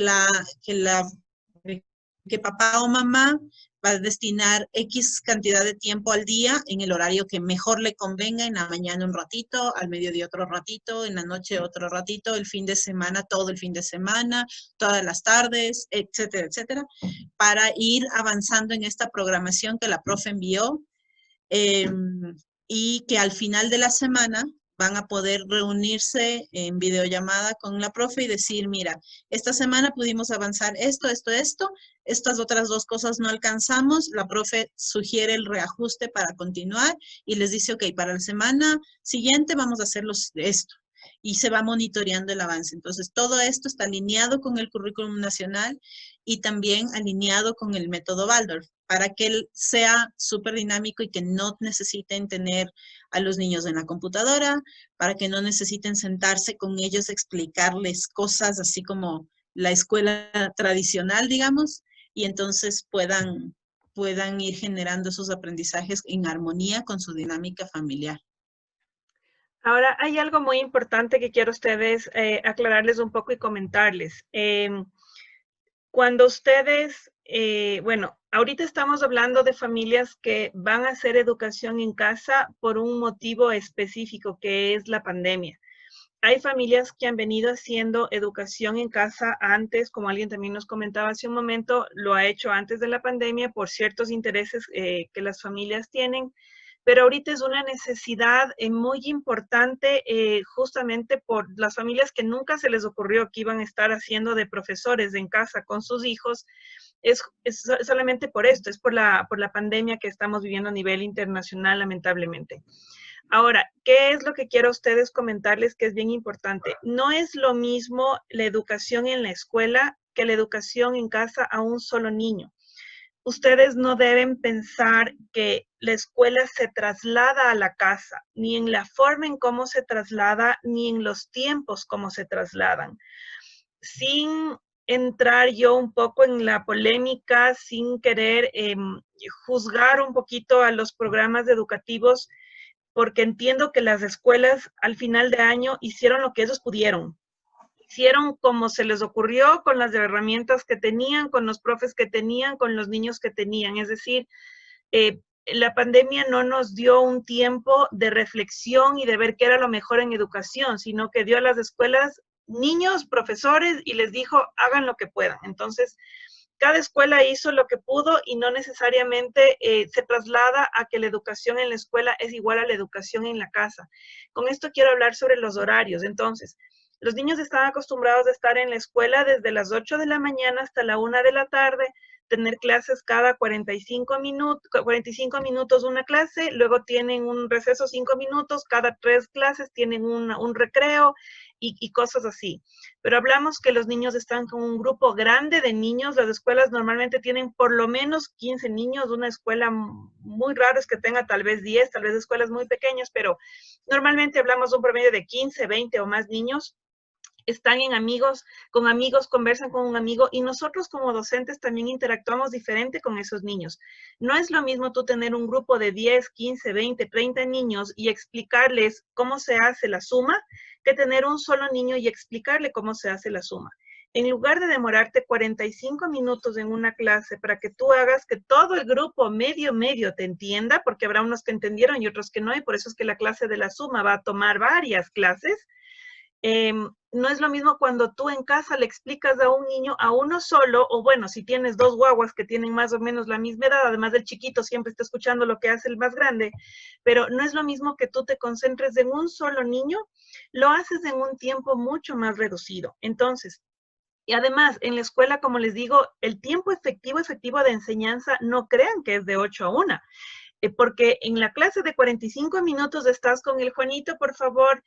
papá o mamá va a destinar X cantidad de tiempo al día en el horario que mejor le convenga, en la mañana un ratito, al mediodía otro ratito, en la noche otro ratito, el fin de semana, todo el fin de semana, todas las tardes, etcétera, etcétera, para ir avanzando en esta programación que la profe envió y que al final de la semana van a poder reunirse en videollamada con la profe y decir, mira, esta semana pudimos avanzar esto, estas otras dos cosas no alcanzamos, la profe sugiere el reajuste para continuar y les dice, ok, para la semana siguiente vamos a hacer esto. Y se va monitoreando el avance. Entonces, todo esto está alineado con el currículum nacional y también alineado con el método Waldorf, para que él sea súper dinámico y que no necesiten tener a los niños en la computadora, para que no necesiten sentarse con ellos, explicarles cosas así como la escuela tradicional, digamos, y entonces puedan ir generando esos aprendizajes en armonía con su dinámica familiar. Ahora, hay algo muy importante que quiero a ustedes aclararles un poco y comentarles. Cuando ustedes, bueno, ahorita estamos hablando de familias que van a hacer educación en casa por un motivo específico, que es la pandemia. Hay familias que han venido haciendo educación en casa antes, como alguien también nos comentaba hace un momento, lo ha hecho antes de la pandemia por ciertos intereses que las familias tienen, pero ahorita es una necesidad muy importante justamente por las familias que nunca se les ocurrió que iban a estar haciendo de profesores en casa con sus hijos. Es solamente por esto, es por la pandemia que estamos viviendo a nivel internacional, lamentablemente. Ahora, ¿qué es lo que quiero a ustedes comentarles que es bien importante? No es lo mismo la educación en la escuela que la educación en casa a un solo niño. Ustedes no deben pensar que la escuela se traslada a la casa, ni en la forma en cómo se traslada, ni en los tiempos como se trasladan. Sin entrar yo un poco en la polémica, sin querer juzgar un poquito a los programas educativos, porque entiendo que las escuelas al final de año hicieron lo que ellos pudieron. Hicieron como se les ocurrió, con las herramientas que tenían, con los profes que tenían, con los niños que tenían. Es decir, la pandemia no nos dio un tiempo de reflexión y de ver qué era lo mejor en educación, sino que dio a las escuelas niños, profesores, y les dijo, hagan lo que puedan. Entonces, cada escuela hizo lo que pudo y no necesariamente se traslada a que la educación en la escuela es igual a la educación en la casa. Con esto quiero hablar sobre los horarios. Entonces, los niños están acostumbrados a estar en la escuela desde las 8 de la mañana hasta la 1 de la tarde, tener clases cada 45 minutos una clase, luego tienen un receso 5 minutos, cada 3 clases tienen un recreo y cosas así. Pero hablamos que los niños están con un grupo grande de niños, las escuelas normalmente tienen por lo menos 15 niños, una escuela muy raro es que tenga tal vez 10, tal vez escuelas muy pequeñas, pero normalmente hablamos de un promedio de 15, 20 o más niños. Están con amigos, conversan con un amigo y nosotros como docentes también interactuamos diferente con esos niños. No es lo mismo tú tener un grupo de 10, 15, 20, 30 niños y explicarles cómo se hace la suma que tener un solo niño y explicarle cómo se hace la suma. En lugar de demorarte 45 minutos en una clase para que tú hagas que todo el grupo medio te entienda, porque habrá unos que entendieron y otros que no, y por eso es que la clase de la suma va a tomar varias clases. No es lo mismo cuando tú en casa le explicas a un niño, a uno solo, o bueno, si tienes dos guaguas que tienen más o menos la misma edad, además del chiquito siempre está escuchando lo que hace el más grande, pero no es lo mismo que tú te concentres en un solo niño, lo haces en un tiempo mucho más reducido. Entonces, y además, en la escuela, como les digo, el tiempo efectivo de enseñanza, no crean que es de 8 a 1. Porque en la clase de 45 minutos estás con el Juanito, por favor,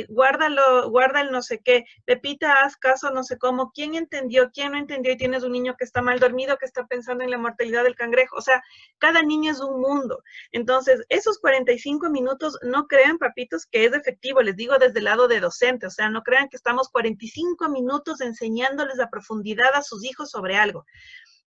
guárdalo, guarda el no sé qué, Pepita, haz caso, no sé cómo, quién entendió, quién no entendió, y tienes un niño que está mal dormido, que está pensando en la mortalidad del cangrejo, o sea, cada niño es un mundo. Entonces, esos 45 minutos, no crean, papitos, que es efectivo, les digo desde el lado de docente, o sea, no crean que estamos 45 minutos enseñándoles a profundidad a sus hijos sobre algo.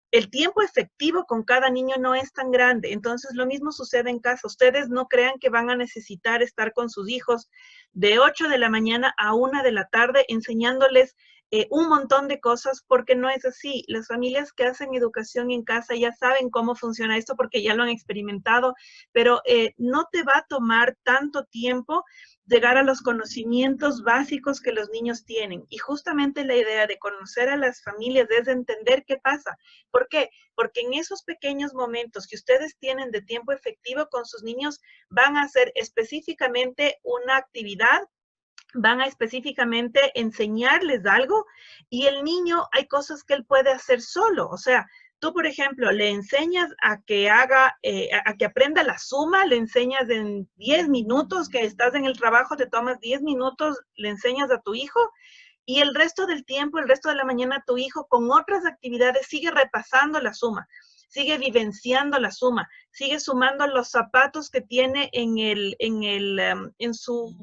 El tiempo efectivo con cada niño no es tan grande, entonces lo mismo sucede en casa. Ustedes no crean que van a necesitar estar con sus hijos de 8 de la mañana a 1 de la tarde enseñándoles un montón de cosas, porque no es así. Las familias que hacen educación en casa ya saben cómo funciona esto porque ya lo han experimentado, pero no te va a tomar tanto tiempo llegar a los conocimientos básicos que los niños tienen. Y justamente la idea de conocer a las familias es entender qué pasa. ¿Por qué? Porque en esos pequeños momentos que ustedes tienen de tiempo efectivo con sus niños, van a hacer específicamente una actividad, van a específicamente enseñarles algo, y el niño hay cosas que él puede hacer solo. O sea, tú, por ejemplo, le enseñas a que haga, a que aprenda la suma, le enseñas en 10 minutos, que estás en el trabajo, te tomas 10 minutos, le enseñas a tu hijo, y el resto del tiempo, el resto de la mañana, tu hijo con otras actividades sigue repasando la suma, sigue vivenciando la suma, sigue sumando los zapatos que tiene en su,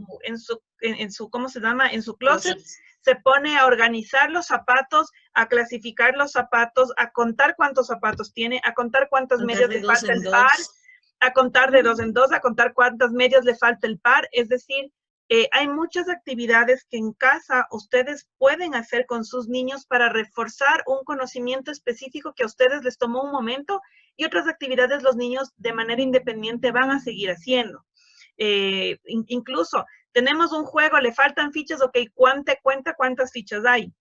¿cómo se llama? En su closet. Se pone a organizar los zapatos, a clasificar los zapatos, a contar cuántos zapatos tiene, a contar cuántas medias le falta el par, a contar de 2 en 2, a contar cuántas medias le falta el par. Es decir, hay muchas actividades que en casa ustedes pueden hacer con sus niños para reforzar un conocimiento específico que a ustedes les tomó un momento, y otras actividades los niños de manera independiente van a seguir haciendo. Incluso tenemos un juego, le faltan fichas, ok, cuenta cuántas fichas hay,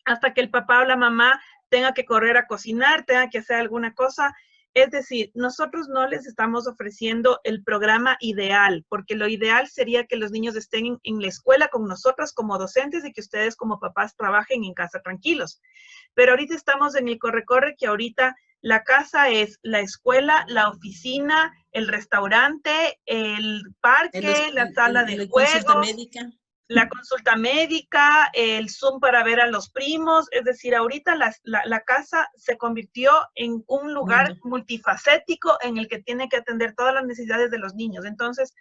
hasta que el papá o la mamá tenga que correr a cocinar, tenga que hacer alguna cosa. Es decir, nosotros no les estamos ofreciendo el programa ideal, porque lo ideal sería que los niños estén en la escuela con nosotras como docentes y que ustedes como papás trabajen en casa tranquilos. Pero ahorita estamos en el corre-corre, que ahorita la casa es la escuela, la oficina, el restaurante, el parque, la sala de juegos, la consulta médica, el Zoom para ver a los primos. Es decir, ahorita la casa se convirtió en un lugar multifacético en el que tiene que atender todas las necesidades de los niños. Entonces,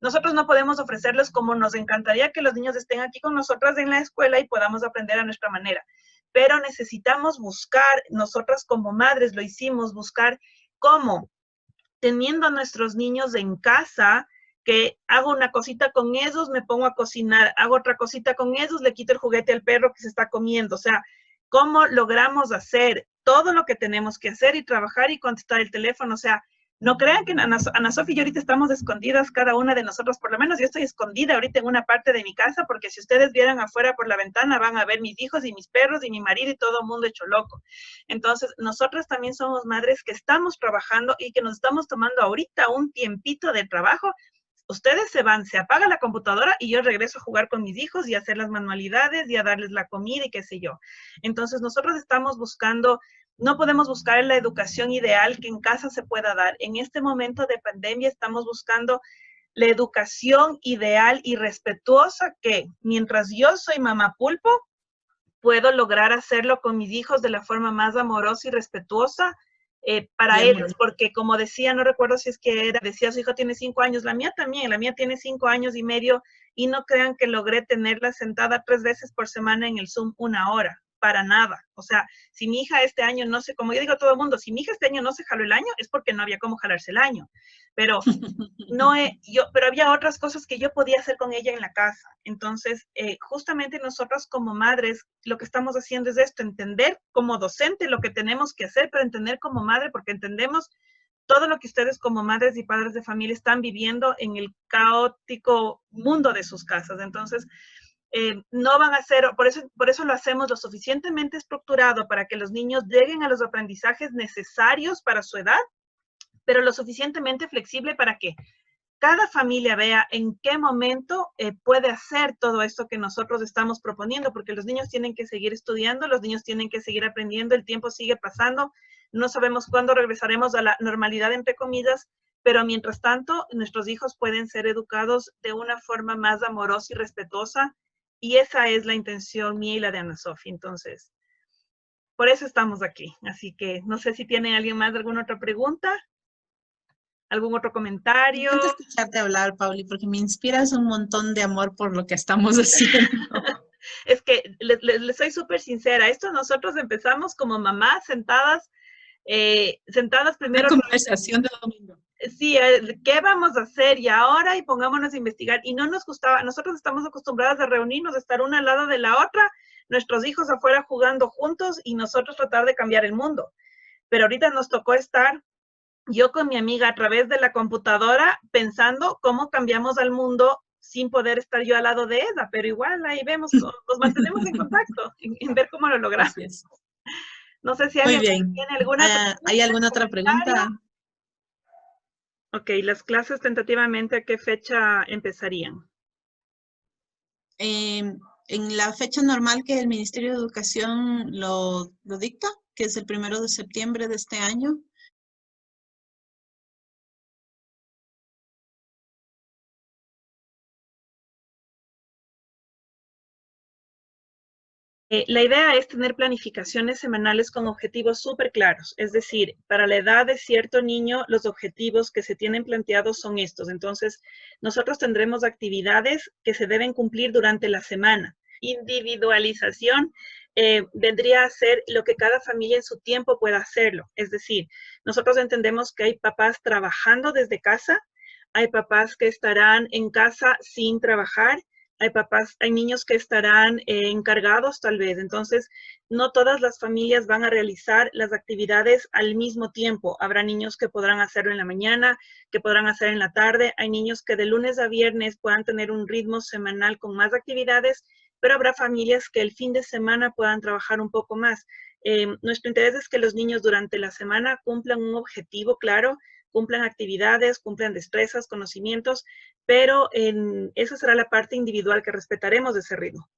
nosotros no podemos ofrecerles como nos encantaría que los niños estén aquí con nosotras en la escuela y podamos aprender a nuestra manera. Pero necesitamos buscar, nosotras como madres lo hicimos, buscar cómo, teniendo a nuestros niños en casa, que hago una cosita con ellos, me pongo a cocinar, hago otra cosita con ellos, le quito el juguete al perro que se está comiendo. O sea, cómo logramos hacer todo lo que tenemos que hacer y trabajar y contestar el teléfono. O sea, no crean que Ana Sofía y yo ahorita estamos escondidas, cada una de nosotros, por lo menos yo estoy escondida ahorita en una parte de mi casa, porque si ustedes vieran afuera por la ventana van a ver mis hijos y mis perros y mi marido y todo el mundo hecho loco. Entonces, nosotras también somos madres que estamos trabajando y que nos estamos tomando ahorita un tiempito de trabajo. Ustedes se van, se apaga la computadora y yo regreso a jugar con mis hijos y a hacer las manualidades y a darles la comida y qué sé yo. Entonces, nosotros estamos buscando, no podemos buscar la educación ideal que en casa se pueda dar. En este momento de pandemia estamos buscando la educación ideal y respetuosa que, mientras yo soy mamá pulpo, puedo lograr hacerlo con mis hijos de la forma más amorosa y respetuosa para ellos, porque como decía, no recuerdo si es que era, decía su hijo tiene 5 años, la mía también, la mía tiene 5 años y medio, y no crean que logré tenerla sentada 3 veces por semana en el Zoom 1 hora, para nada. O sea, si mi hija este año no se, como yo digo a todo el mundo, si mi hija este año no se jaló el año, es porque no había cómo jalarse el año. Pero pero había otras cosas que yo podía hacer con ella en la casa. Entonces, justamente nosotros como madres, lo que estamos haciendo es esto, entender como docente lo que tenemos que hacer, pero entender como madre, porque entendemos todo lo que ustedes como madres y padres de familia están viviendo en el caótico mundo de sus casas. Entonces, no van a ser, por eso lo hacemos lo suficientemente estructurado para que los niños lleguen a los aprendizajes necesarios para su edad, pero lo suficientemente flexible para que cada familia vea en qué momento puede hacer todo esto que nosotros estamos proponiendo, porque los niños tienen que seguir estudiando, los niños tienen que seguir aprendiendo, el tiempo sigue pasando, no sabemos cuándo regresaremos a la normalidad, entre comillas, pero mientras tanto, nuestros hijos pueden ser educados de una forma más amorosa y respetuosa, y esa es la intención mía y la de Ana Sofía. Entonces, por eso estamos aquí. Así que no sé si tiene alguien más alguna otra pregunta, algún otro comentario. Me encanta escucharte hablar, Pauli, porque me inspiras un montón de amor por lo que estamos haciendo. Es que les soy súper sincera. Esto nosotros empezamos como mamás sentadas Una primero. conversación de domingo. Sí, ¿qué vamos a hacer? Y ahora, y pongámonos a investigar. Y no nos gustaba, nosotros estamos acostumbradas a reunirnos, a estar una al lado de la otra, nuestros hijos afuera jugando juntos y nosotros tratar de cambiar el mundo. Pero ahorita nos tocó estar yo con mi amiga a través de la computadora pensando cómo cambiamos al mundo sin poder estar yo al lado de ella, pero igual ahí vemos, nos mantenemos en contacto, en ver cómo lo logramos. Así es. No sé si Muy alguien bien. tiene alguna pregunta, ¿Hay alguna otra pregunta? Ok, las clases tentativamente, ¿a qué fecha empezarían? En la fecha normal que el Ministerio de Educación lo dicta, que es el 1 de septiembre de este año. La idea es tener planificaciones semanales con objetivos súper claros. Es decir, para la edad de cierto niño, los objetivos que se tienen planteados son estos. Entonces, nosotros tendremos actividades que se deben cumplir durante la semana. Individualización vendría a ser lo que cada familia en su tiempo pueda hacerlo. Es decir, nosotros entendemos que hay papás trabajando desde casa, hay papás que estarán en casa sin trabajar, hay niños que estarán encargados tal vez. Entonces, no todas las familias van a realizar las actividades al mismo tiempo. Habrá niños que podrán hacerlo en la mañana, que podrán hacer en la tarde. Hay niños que de lunes a viernes puedan tener un ritmo semanal con más actividades, pero habrá familias que el fin de semana puedan trabajar un poco más. Nuestro interés es que los niños durante la semana cumplan un objetivo claro, cumplan actividades, cumplan destrezas, conocimientos, pero esa será la parte individual que respetaremos de ese ritmo.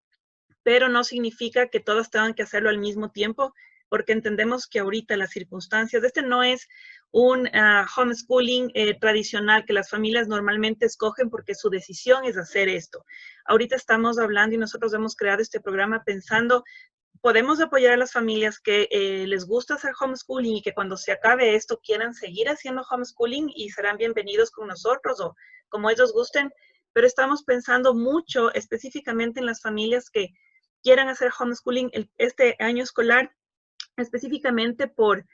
Pero no significa que todos tengan que hacerlo al mismo tiempo, porque entendemos que ahorita las circunstancias, este no es un homeschooling tradicional que las familias normalmente escogen porque su decisión es hacer esto. Ahorita estamos hablando y nosotros hemos creado este programa pensando podemos apoyar a las familias que les gusta hacer homeschooling y que cuando se acabe esto quieran seguir haciendo homeschooling y serán bienvenidos con nosotros o como ellos gusten, pero estamos pensando mucho específicamente en las familias que quieran hacer homeschooling este año escolar, específicamente por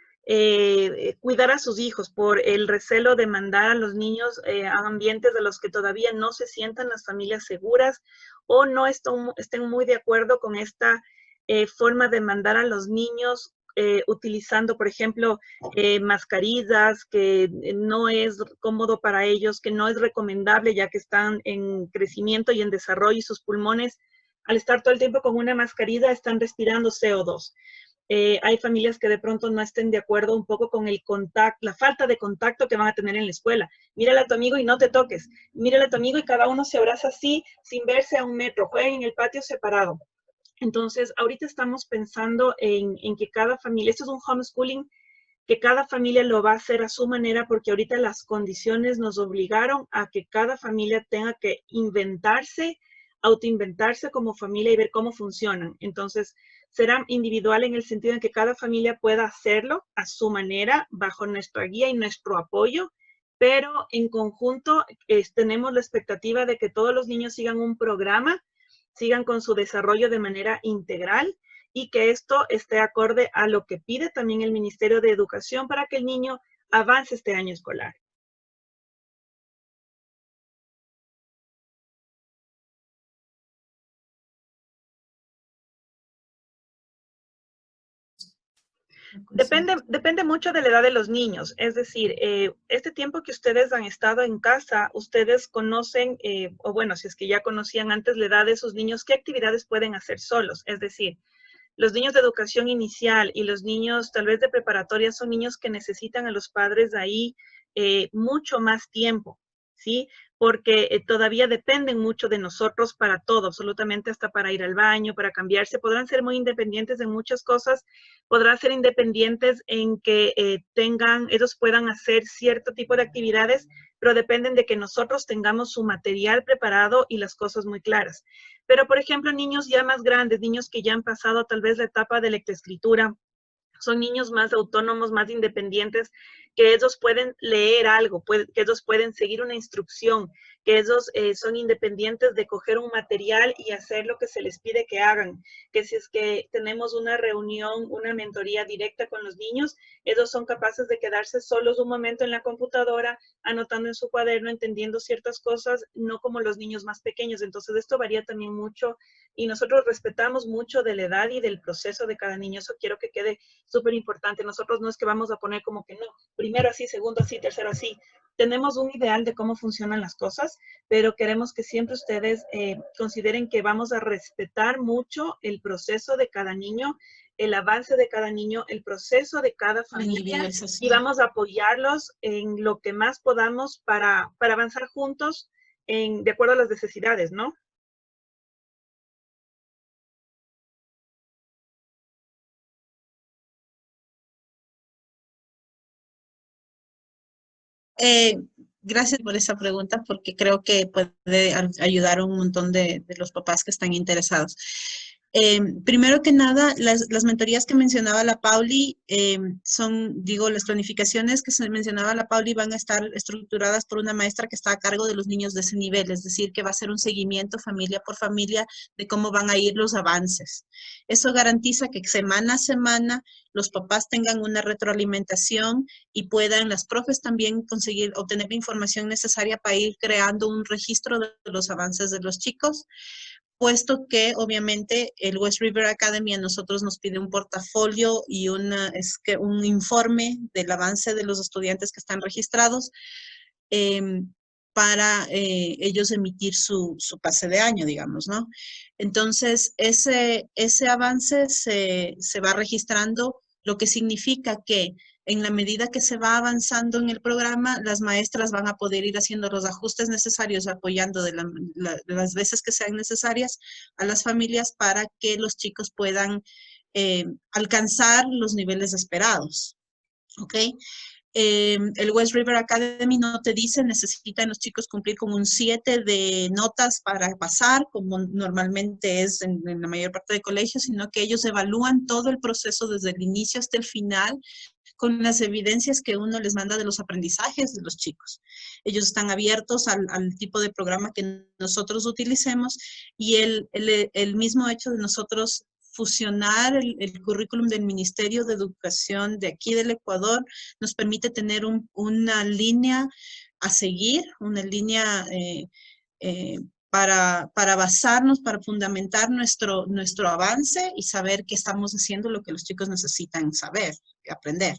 cuidar a sus hijos, por el recelo de mandar a los niños a ambientes de los que todavía no se sientan las familias seguras o no estén muy de acuerdo con esta forma de mandar a los niños utilizando, por ejemplo, mascarillas, que no es cómodo para ellos, que no es recomendable ya que están en crecimiento y en desarrollo y sus pulmones, al estar todo el tiempo con una mascarilla, están respirando CO2. Hay familias que de pronto no estén de acuerdo un poco con el contacto, la falta de contacto que van a tener en la escuela. Mírale a tu amigo y no te toques. Mírale a tu amigo y cada uno se abraza así, sin verse a 1 metro. Jueguen en el patio separado. Entonces, ahorita estamos pensando en que cada familia, esto es un homeschooling, que cada familia lo va a hacer a su manera porque ahorita las condiciones nos obligaron a que cada familia tenga que autoinventarse como familia y ver cómo funcionan. Entonces, será individual en el sentido en que cada familia pueda hacerlo a su manera, bajo nuestra guía y nuestro apoyo, pero en conjunto tenemos la expectativa de que todos los niños sigan un programa, sigan con su desarrollo de manera integral y que esto esté acorde a lo que pide también el Ministerio de Educación para que el niño avance este año escolar. Depende mucho de la edad de los niños. Es decir, este tiempo que ustedes han estado en casa, ustedes conocen, o bueno, si es que ya conocían antes la edad de esos niños, ¿qué actividades pueden hacer solos? Es decir, los niños de educación inicial y los niños tal vez de preparatoria son niños que necesitan a los padres ahí mucho más tiempo, ¿sí? porque todavía dependen mucho de nosotros para todo, absolutamente hasta para ir al baño, para cambiarse. Podrán ser muy independientes en muchas cosas, podrán ser independientes en que ellos puedan hacer cierto tipo de actividades, pero dependen de que nosotros tengamos su material preparado y las cosas muy claras. Pero, por ejemplo, niños ya más grandes, niños que ya han pasado tal vez la etapa de lectoescritura, son niños más autónomos, más independientes, que ellos pueden leer algo, que ellos pueden seguir una instrucción, que ellos son independientes de coger un material y hacer lo que se les pide que hagan, que si es que tenemos una reunión, una mentoría directa con los niños, ellos son capaces de quedarse solos un momento en la computadora, anotando en su cuaderno, entendiendo ciertas cosas, no como los niños más pequeños. Entonces esto varía también mucho y nosotros respetamos mucho de la edad y del proceso de cada niño. Eso quiero que quede súper importante. Nosotros no es que vamos a poner como que no, primero así, segundo así, tercero así. Tenemos un ideal de cómo funcionan las cosas, pero queremos que siempre ustedes consideren que vamos a respetar mucho el proceso de cada niño, el avance de cada niño, el proceso de cada familia, y vamos a apoyarlos en lo que más podamos para avanzar juntos de acuerdo a las necesidades, ¿no? Gracias por esa pregunta porque creo que puede ayudar a un montón de los papás que están interesados. Primero que nada, las mentorías que mencionaba la Pauli son, digo, las planificaciones que se mencionaba la Pauli van a estar estructuradas por una maestra que está a cargo de los niños de ese nivel, es decir, que va a ser un seguimiento familia por familia de cómo van a ir los avances. Eso garantiza que semana a semana los papás tengan una retroalimentación y puedan las profes también conseguir obtener la información necesaria para ir creando un registro de los avances de los chicos, puesto que obviamente el West River Academy a nosotros nos pide un portafolio y un informe del avance de los estudiantes que están registrados para ellos emitir su pase de año, digamos, ¿no? Entonces, ese avance se va registrando, lo que significa que en la medida que se va avanzando en el programa, las maestras van a poder ir haciendo los ajustes necesarios, apoyando de las veces que sean necesarias a las familias para que los chicos puedan alcanzar los niveles esperados. ¿Ok? El West River Academy no te dice necesitan los chicos cumplir con un 7 de notas para pasar, como normalmente es en la mayor parte de colegios, sino que ellos evalúan todo el proceso desde el inicio hasta el final, con las evidencias que uno les manda de los aprendizajes de los chicos. Ellos están abiertos al tipo de programa que nosotros utilicemos y el mismo hecho de nosotros fusionar el currículum del Ministerio de Educación de aquí del Ecuador nos permite tener una línea a seguir, una línea para basarnos, para fundamentar nuestro avance y saber que estamos haciendo lo que los chicos necesitan saber, aprender.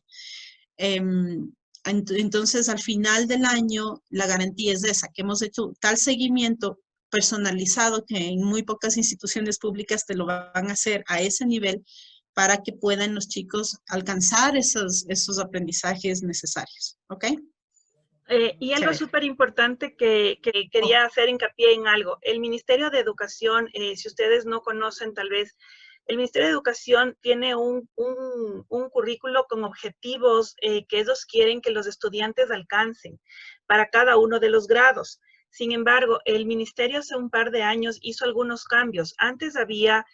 Entonces, al final del año, la garantía es esa, que hemos hecho tal seguimiento personalizado que en muy pocas instituciones públicas te lo van a hacer a ese nivel para que puedan los chicos alcanzar esos aprendizajes necesarios. ¿Ok? Y algo súper importante que quería hacer hincapié en algo. El Ministerio de Educación, si ustedes no conocen tal vez, el Ministerio de Educación tiene un currículo con objetivos que ellos quieren que los estudiantes alcancen para cada uno de los grados. Sin embargo, el Ministerio hace un par de años hizo algunos cambios. Antes había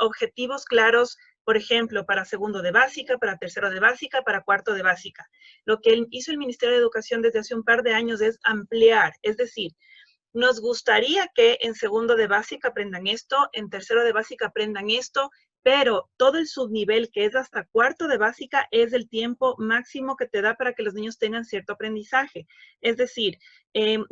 objetivos claros, por ejemplo, para segundo de básica, para tercero de básica, para cuarto de básica. Lo que hizo el Ministerio de Educación desde hace un par de años es ampliar, es decir, nos gustaría que en segundo de básica aprendan esto, en tercero de básica aprendan esto, pero todo el subnivel que es hasta cuarto de básica es el tiempo máximo que te da para que los niños tengan cierto aprendizaje. Es decir, el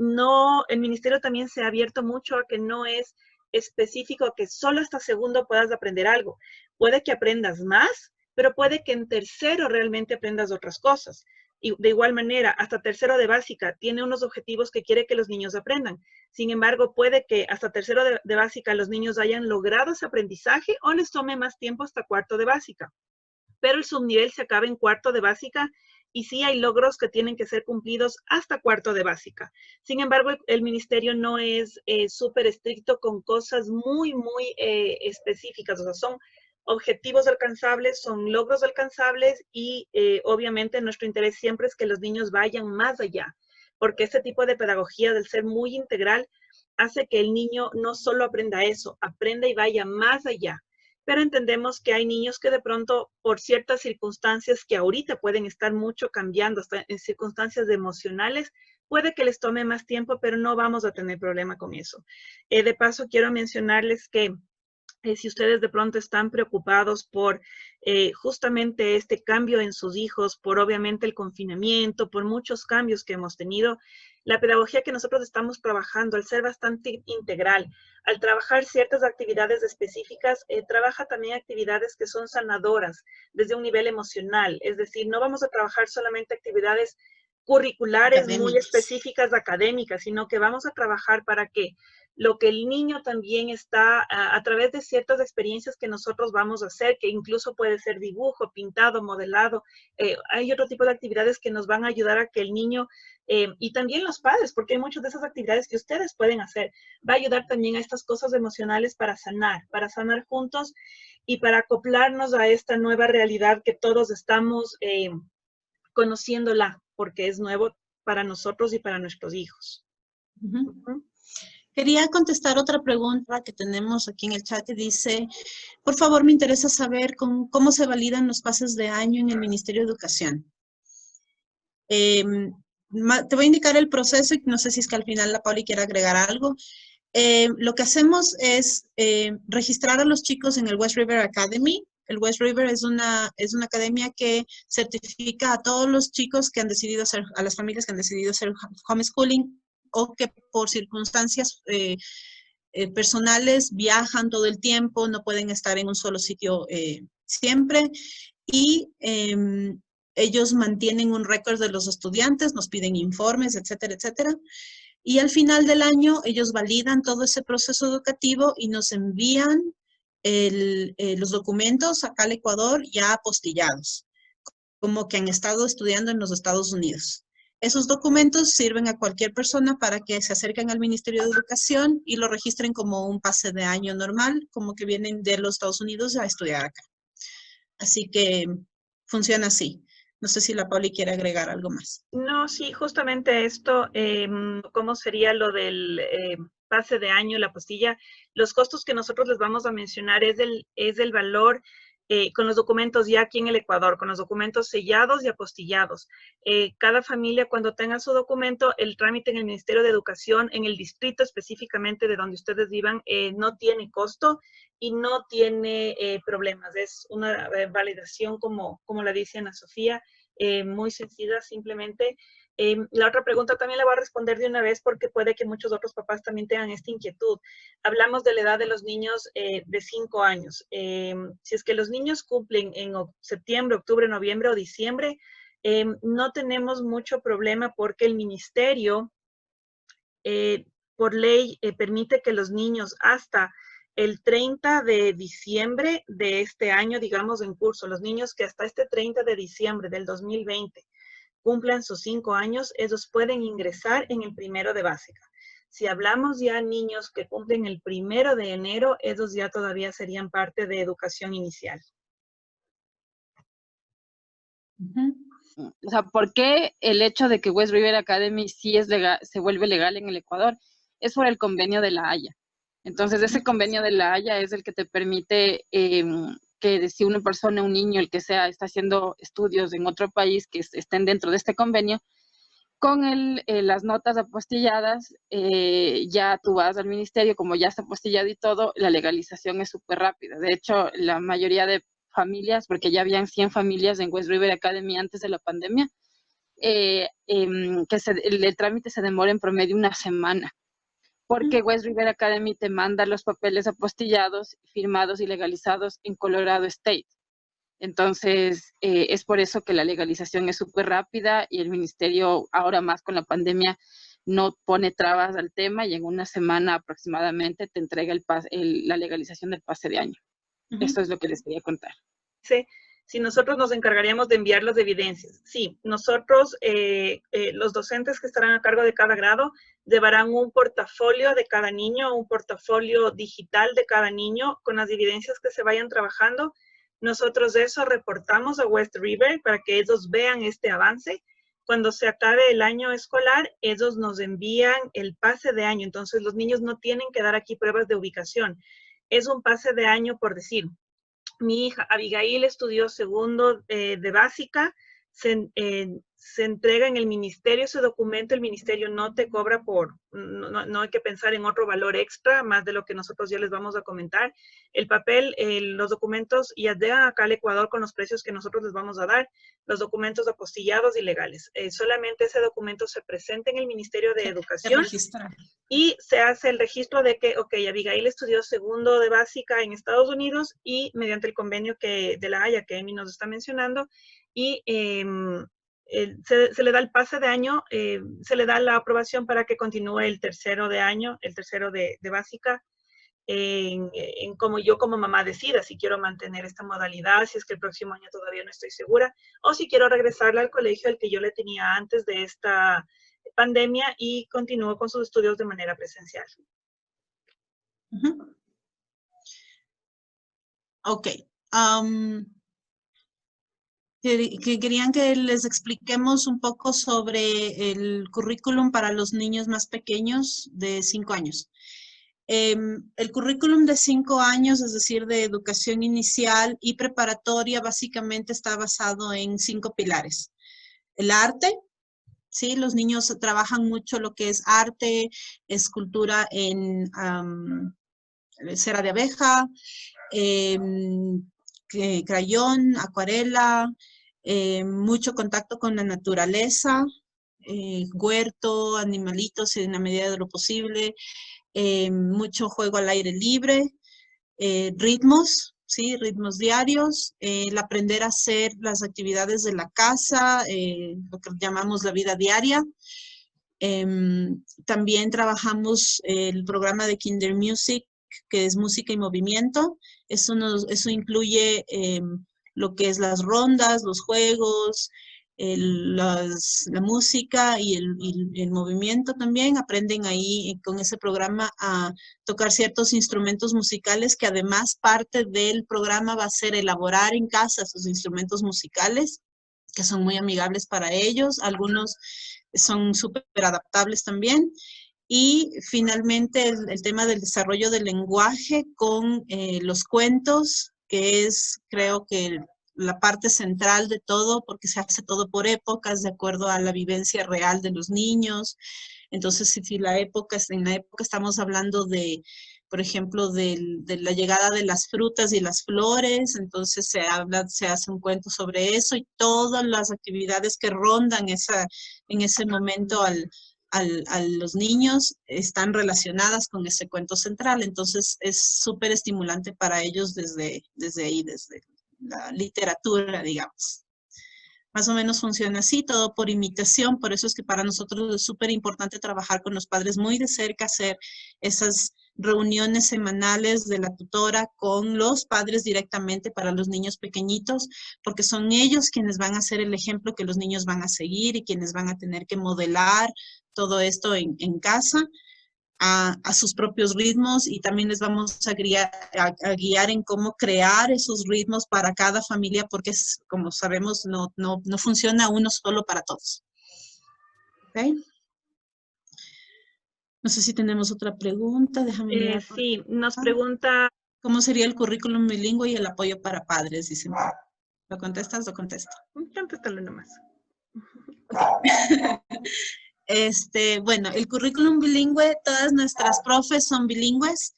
ministerio también se ha abierto mucho a que no es específico que solo hasta segundo puedas aprender algo. Puede que aprendas más, pero puede que en tercero realmente aprendas otras cosas. Y de igual manera, hasta tercero de básica tiene unos objetivos que quiere que los niños aprendan. Sin embargo, puede que hasta tercero de básica los niños hayan logrado ese aprendizaje o les tome más tiempo hasta cuarto de básica. Pero el subnivel se acaba en cuarto de básica y sí hay logros que tienen que ser cumplidos hasta cuarto de básica. Sin embargo, el ministerio no es súper estricto con cosas muy, muy específicas, o sea, son objetivos alcanzables, son logros alcanzables y obviamente nuestro interés siempre es que los niños vayan más allá, porque este tipo de pedagogía del ser muy integral hace que el niño no solo aprenda eso, aprenda y vaya más allá. Pero entendemos que hay niños que de pronto, por ciertas circunstancias que ahorita pueden estar mucho cambiando, hasta en circunstancias emocionales, puede que les tome más tiempo, pero no vamos a tener problema con eso. De paso, quiero mencionarles que si ustedes de pronto están preocupados por justamente este cambio en sus hijos, por obviamente el confinamiento, por muchos cambios que hemos tenido, la pedagogía que nosotros estamos trabajando, al ser bastante integral, al trabajar ciertas actividades específicas, trabaja también actividades que son sanadoras desde un nivel emocional. Es decir, no vamos a trabajar solamente actividades curriculares muy específicas académicas, sino que vamos a trabajar para que lo que el niño también está a través de ciertas experiencias que nosotros vamos a hacer, que incluso puede ser dibujo, pintado, modelado. Hay otro tipo de actividades que nos van a ayudar a que el niño, y también los padres, porque hay muchas de esas actividades que ustedes pueden hacer, va a ayudar también a estas cosas emocionales para sanar juntos y para acoplarnos a esta nueva realidad que todos estamos conociéndola, porque es nuevo para nosotros y para nuestros hijos. Quería contestar otra pregunta que tenemos aquí en el chat que dice, por favor, me interesa saber cómo se validan los pases de año en el Ministerio de Educación. Te voy a indicar el proceso y no sé si es que al final la Pauli quiere agregar algo. Lo que hacemos es registrar a los chicos en el West River Academy. El West River es una academia que certifica a todos los chicos que han decidido hacer, a las familias que han decidido hacer homeschooling o que por circunstancias personales viajan todo el tiempo, no pueden estar en un solo sitio siempre. Y ellos mantienen un récord de los estudiantes, nos piden informes, etcétera, etcétera. Y al final del año ellos validan todo ese proceso educativo y nos envían los documentos acá al Ecuador ya apostillados, como que han estado estudiando en los Estados Unidos. Esos documentos sirven a cualquier persona para que se acerquen al Ministerio de Educación y lo registren como un pase de año normal, como que vienen de los Estados Unidos a estudiar acá. Así que funciona así. No sé si la Pauli quiere agregar algo más. No, sí, justamente esto, ¿cómo sería lo del pase de año, la apostilla? Los costos que nosotros les vamos a mencionar es el valor con los documentos ya aquí en el Ecuador, con los documentos sellados y apostillados. Cada familia, cuando tenga su documento, el trámite en el Ministerio de Educación, en el distrito específicamente de donde ustedes vivan, no tiene costo y no tiene problemas. Es una validación, como la dice Ana Sofía, muy sencilla, simplemente. La otra pregunta también la voy a responder de una vez porque puede que muchos otros papás también tengan esta inquietud. Hablamos de la edad de los niños de 5 años. Si es que los niños cumplen en septiembre, octubre, noviembre o diciembre, no tenemos mucho problema porque el ministerio, por ley, permite que los niños hasta el 30 de diciembre de este año, digamos, en curso, los niños que hasta este 30 de diciembre del 2020 cumplan sus 5 años, ellos pueden ingresar en el primero de básica. Si hablamos ya niños que cumplen el 1 de enero, esos ya todavía serían parte de educación inicial. O sea, ¿por qué el hecho de que West River Academy sí es legal, se vuelve legal en el Ecuador? Es por el convenio de la Haya. Entonces, ese convenio de la Haya es el que te permite que si una persona, un niño, el que sea, está haciendo estudios en otro país que estén dentro de este convenio, con las notas apostilladas, ya tú vas al ministerio, como ya está apostillado y todo, la legalización es súper rápida. De hecho, la mayoría de familias, porque ya habían 100 familias en West River Academy antes de la pandemia, que el trámite se demora en promedio una semana, porque West River Academy te manda los papeles apostillados, firmados y legalizados en Colorado State. Entonces, es por eso que la legalización es súper rápida y el ministerio, ahora más con la pandemia, no pone trabas al tema y en una semana aproximadamente te entrega la legalización del pase de año. Esto es lo que les quería contar. Sí, si nosotros nos encargaríamos de enviar las evidencias. Sí, nosotros, los docentes que estarán a cargo de cada grado, llevarán un portafolio de cada niño, un portafolio digital de cada niño, con las evidencias que se vayan trabajando. Nosotros eso reportamos a West River para que ellos vean este avance. Cuando se acabe el año escolar, ellos nos envían el pase de año. Entonces, los niños no tienen que dar aquí pruebas de ubicación. Es un pase de año, por decir. Mi hija Abigail estudió segundo de básica, se entrega en el ministerio ese documento, el ministerio no te cobra no hay que pensar en otro valor extra, más de lo que nosotros ya les vamos a comentar. El papel, los documentos ya llegan acá al Ecuador con los precios que nosotros les vamos a dar, los documentos apostillados y legales. Solamente ese documento se presenta en el Ministerio de Educación y se hace el registro de que, ok, Abigail estudió segundo de básica en Estados Unidos y mediante el convenio de la Haya que Emi nos está mencionando, y se le da el pase de año, se le da la aprobación para que continúe el tercero de año, el tercero de básica, como yo como mamá decida si quiero mantener esta modalidad, si es que el próximo año todavía no estoy segura, o si quiero regresarla al colegio al que yo le tenía antes de esta pandemia y continúo con sus estudios de manera presencial. Ok. Que querían que les expliquemos un poco sobre el currículum para los niños más pequeños de 5 años. El currículum de 5 años, es decir, de educación inicial y preparatoria, básicamente está basado en 5 pilares. El arte, ¿sí? Los niños trabajan mucho lo que es arte, escultura en cera de abeja, crayón, acuarela, mucho contacto con la naturaleza, huerto, animalitos en la medida de lo posible, mucho juego al aire libre, ritmos, ¿sí? Ritmos diarios, el aprender a hacer las actividades de la casa, lo que llamamos la vida diaria. También trabajamos el programa de Kinder Music, que es música y movimiento. Eso incluye lo que es las rondas, los juegos, la música y el movimiento también. Aprenden ahí con ese programa a tocar ciertos instrumentos musicales, que además parte del programa va a ser elaborar en casa esos instrumentos musicales, que son muy amigables para ellos. Algunos son súper adaptables también. Y finalmente el tema del desarrollo del lenguaje con los cuentos, que es, creo que la parte central de todo, porque se hace todo por épocas, de acuerdo a la vivencia real de los niños. Entonces, si en la época estamos hablando de, por ejemplo, de la llegada de las frutas y las flores, entonces se hace un cuento sobre eso y todas las actividades que rondan en ese momento a los niños están relacionadas con ese cuento central. Entonces es súper estimulante para ellos desde ahí, desde la literatura, digamos. Más o menos funciona así, todo por imitación. Por eso es que para nosotros es súper importante trabajar con los padres muy de cerca, hacer esas reuniones semanales de la tutora con los padres directamente para los niños pequeñitos, porque son ellos quienes van a ser el ejemplo que los niños van a seguir y quienes van a tener que modelar todo esto en casa a sus propios ritmos, y también les vamos a guiar en cómo crear esos ritmos para cada familia, porque como sabemos no funciona uno solo para todos. ¿Okay? No sé si tenemos otra pregunta, déjame mirar. Sí, nos pregunta... ¿Cómo sería el currículum bilingüe y el apoyo para padres? Dicen. ¿Lo contestas? Lo contesto. Contéstalo nomás. Bueno, el currículum bilingüe, todas nuestras profes son bilingües.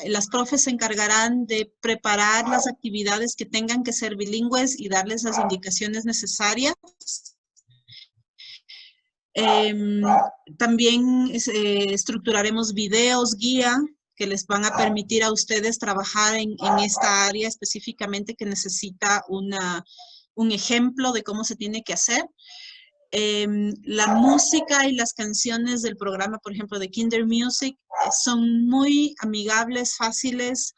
Las profes se encargarán de preparar las actividades que tengan que ser bilingües y darles las indicaciones necesarias. También estructuraremos videos guía que les van a permitir a ustedes trabajar en esta área específicamente que necesita un ejemplo de cómo se tiene que hacer. La música y las canciones del programa, por ejemplo, de Kinder Music, son muy amigables, fáciles.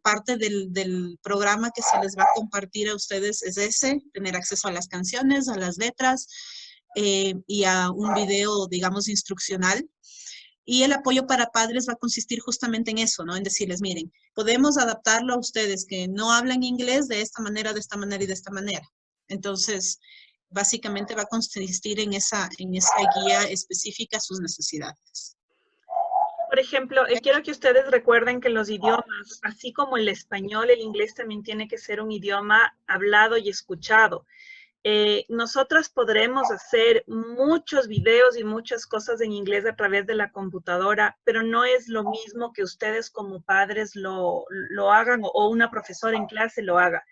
parte del programa que se les va a compartir a ustedes es ese, tener acceso a las canciones, a las letras y a un video, digamos, instruccional. Y el apoyo para padres va a consistir justamente en eso, ¿no? En decirles, miren, podemos adaptarlo a ustedes que no hablan inglés de esta manera, de esta manera y de esta manera. Entonces, básicamente va a consistir en esa guía específica a sus necesidades. Por ejemplo, quiero que ustedes recuerden que los idiomas, así como el español, el inglés también tiene que ser un idioma hablado y escuchado. Nosotras podremos hacer muchos videos y muchas cosas en inglés a través de la computadora, pero no es lo mismo que ustedes como padres lo hagan o una profesora en clase lo haga.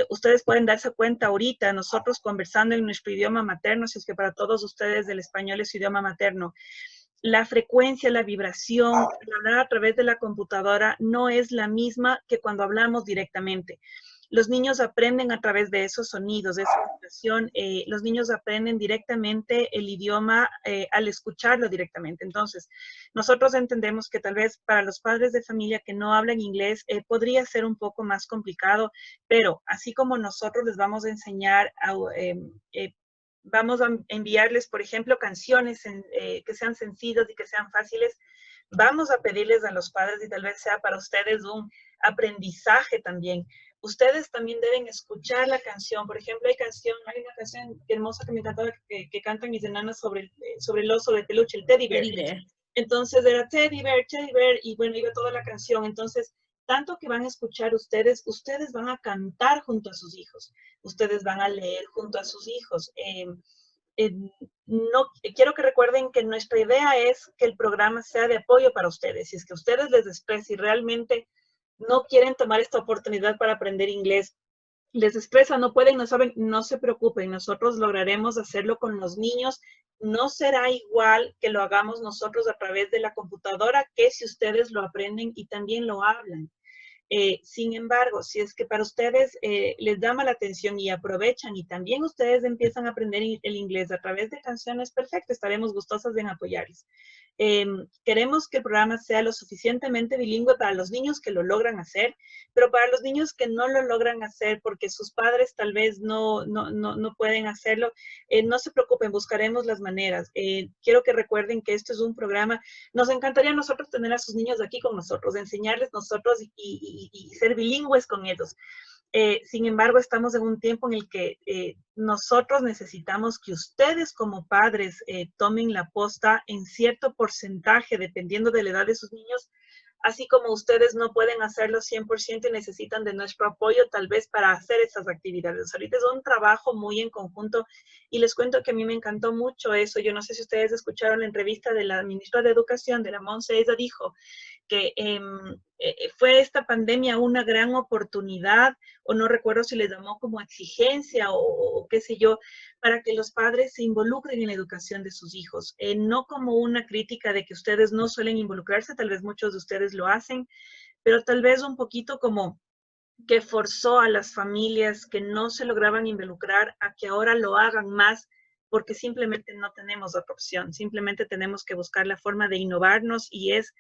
Ustedes pueden darse cuenta ahorita, nosotros conversando en nuestro idioma materno, si es que para todos ustedes el español es su idioma materno, la frecuencia, la vibración, hablar a través de la computadora no es la misma que cuando hablamos directamente. Los niños aprenden a través de esos sonidos, de esa vibración. Los niños aprenden directamente el idioma al escucharlo directamente. Entonces, nosotros entendemos que tal vez para los padres de familia que no hablan inglés podría ser un poco más complicado, pero así como nosotros les vamos a enseñar vamos a enviarles, por ejemplo, canciones que sean sencillas y que sean fáciles. Vamos a pedirles a los padres, y tal vez sea para ustedes un aprendizaje también. Ustedes también deben escuchar la canción. Por ejemplo, hay una canción hermosa que me encantaba que cantan mis enanas sobre el oso de peluche, el Teddy Bear. Entonces era Teddy Bear, y bueno, iba toda la canción. Entonces, tanto que van a escuchar ustedes van a cantar junto a sus hijos, ustedes van a leer junto a sus hijos. No, quiero que recuerden que nuestra idea es que el programa sea de apoyo para ustedes. Si es que ustedes les expresa y realmente no quieren tomar esta oportunidad para aprender inglés, les expresa, no pueden, no saben, no se preocupen, nosotros lograremos hacerlo con los niños. No será igual que lo hagamos nosotros a través de la computadora que si ustedes lo aprenden y también lo hablan. Sin embargo, si es que para ustedes les llama la atención y aprovechan y también ustedes empiezan a aprender el inglés a través de canciones, perfecto, estaremos gustosas en apoyarles. Queremos que el programa sea lo suficientemente bilingüe para los niños que lo logran hacer, pero para los niños que no lo logran hacer porque sus padres tal vez no pueden hacerlo, no se preocupen, buscaremos las maneras. Quiero que recuerden que esto es un programa, nos encantaría a nosotros tener a sus niños aquí con nosotros, enseñarles nosotros y ser bilingües con ellos. Sin embargo, estamos en un tiempo en el que nosotros necesitamos que ustedes como padres tomen la posta en cierto porcentaje, dependiendo de la edad de sus niños, así como ustedes no pueden hacerlo 100% y necesitan de nuestro apoyo tal vez para hacer esas actividades. Ahorita es un trabajo muy en conjunto y les cuento que a mí me encantó mucho eso. Yo no sé si ustedes escucharon la entrevista de la ministra de Educación, de la Monse, ella dijo que fue esta pandemia una gran oportunidad, o no recuerdo si le llamó como exigencia o qué sé yo, para que los padres se involucren en la educación de sus hijos. No como una crítica de que ustedes no suelen involucrarse, tal vez muchos de ustedes lo hacen, pero tal vez un poquito como que forzó a las familias que no se lograban involucrar a que ahora lo hagan más, porque simplemente no tenemos otra opción, simplemente tenemos que buscar la forma de innovarnos y es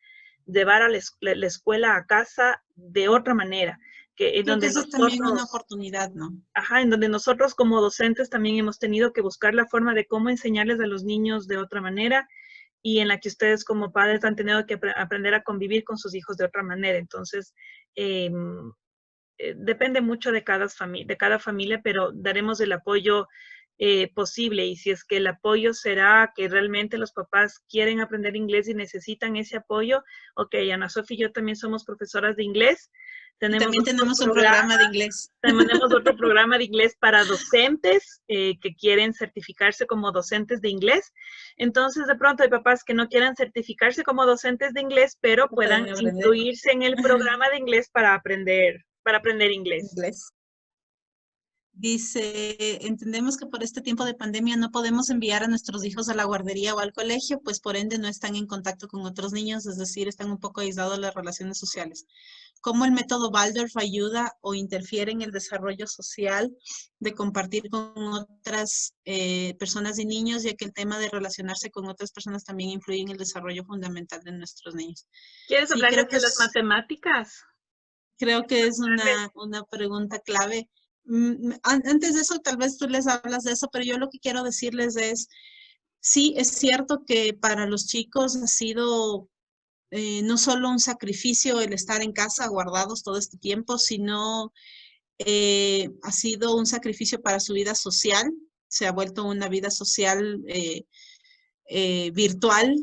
llevar a la escuela a casa de otra manera. Que donde eso es también una oportunidad, ¿no? Ajá, en donde nosotros como docentes también hemos tenido que buscar la forma de cómo enseñarles a los niños de otra manera y en la que ustedes como padres han tenido que aprender a convivir con sus hijos de otra manera. Entonces, depende mucho de cada familia, pero daremos el apoyo posible. Y si es que el apoyo será que realmente los papás quieren aprender inglés y necesitan ese apoyo, ok, Ana Sofía y yo también somos profesoras de inglés. También tenemos un programa de inglés. Tenemos otro programa de inglés para docentes que quieren certificarse como docentes de inglés. Entonces, de pronto hay papás que no quieran certificarse como docentes de inglés, pero puedan incluirse en el programa de inglés para aprender inglés. Dice, entendemos que por este tiempo de pandemia no podemos enviar a nuestros hijos a la guardería o al colegio, pues por ende no están en contacto con otros niños, es decir, están un poco aislados de las relaciones sociales. ¿Cómo el método Waldorf ayuda o interfiere en el desarrollo social de compartir con otras personas y niños, ya que el tema de relacionarse con otras personas también influye en el desarrollo fundamental de nuestros niños? ¿Quieres Sí, hablarles de las matemáticas? creo que es una pregunta clave. Antes de eso, tal vez tú les hablas de eso, pero yo lo que quiero decirles es, sí, es cierto que para los chicos ha sido no solo un sacrificio el estar en casa guardados todo este tiempo, sino ha sido un sacrificio para su vida social. Se ha vuelto una vida social virtual,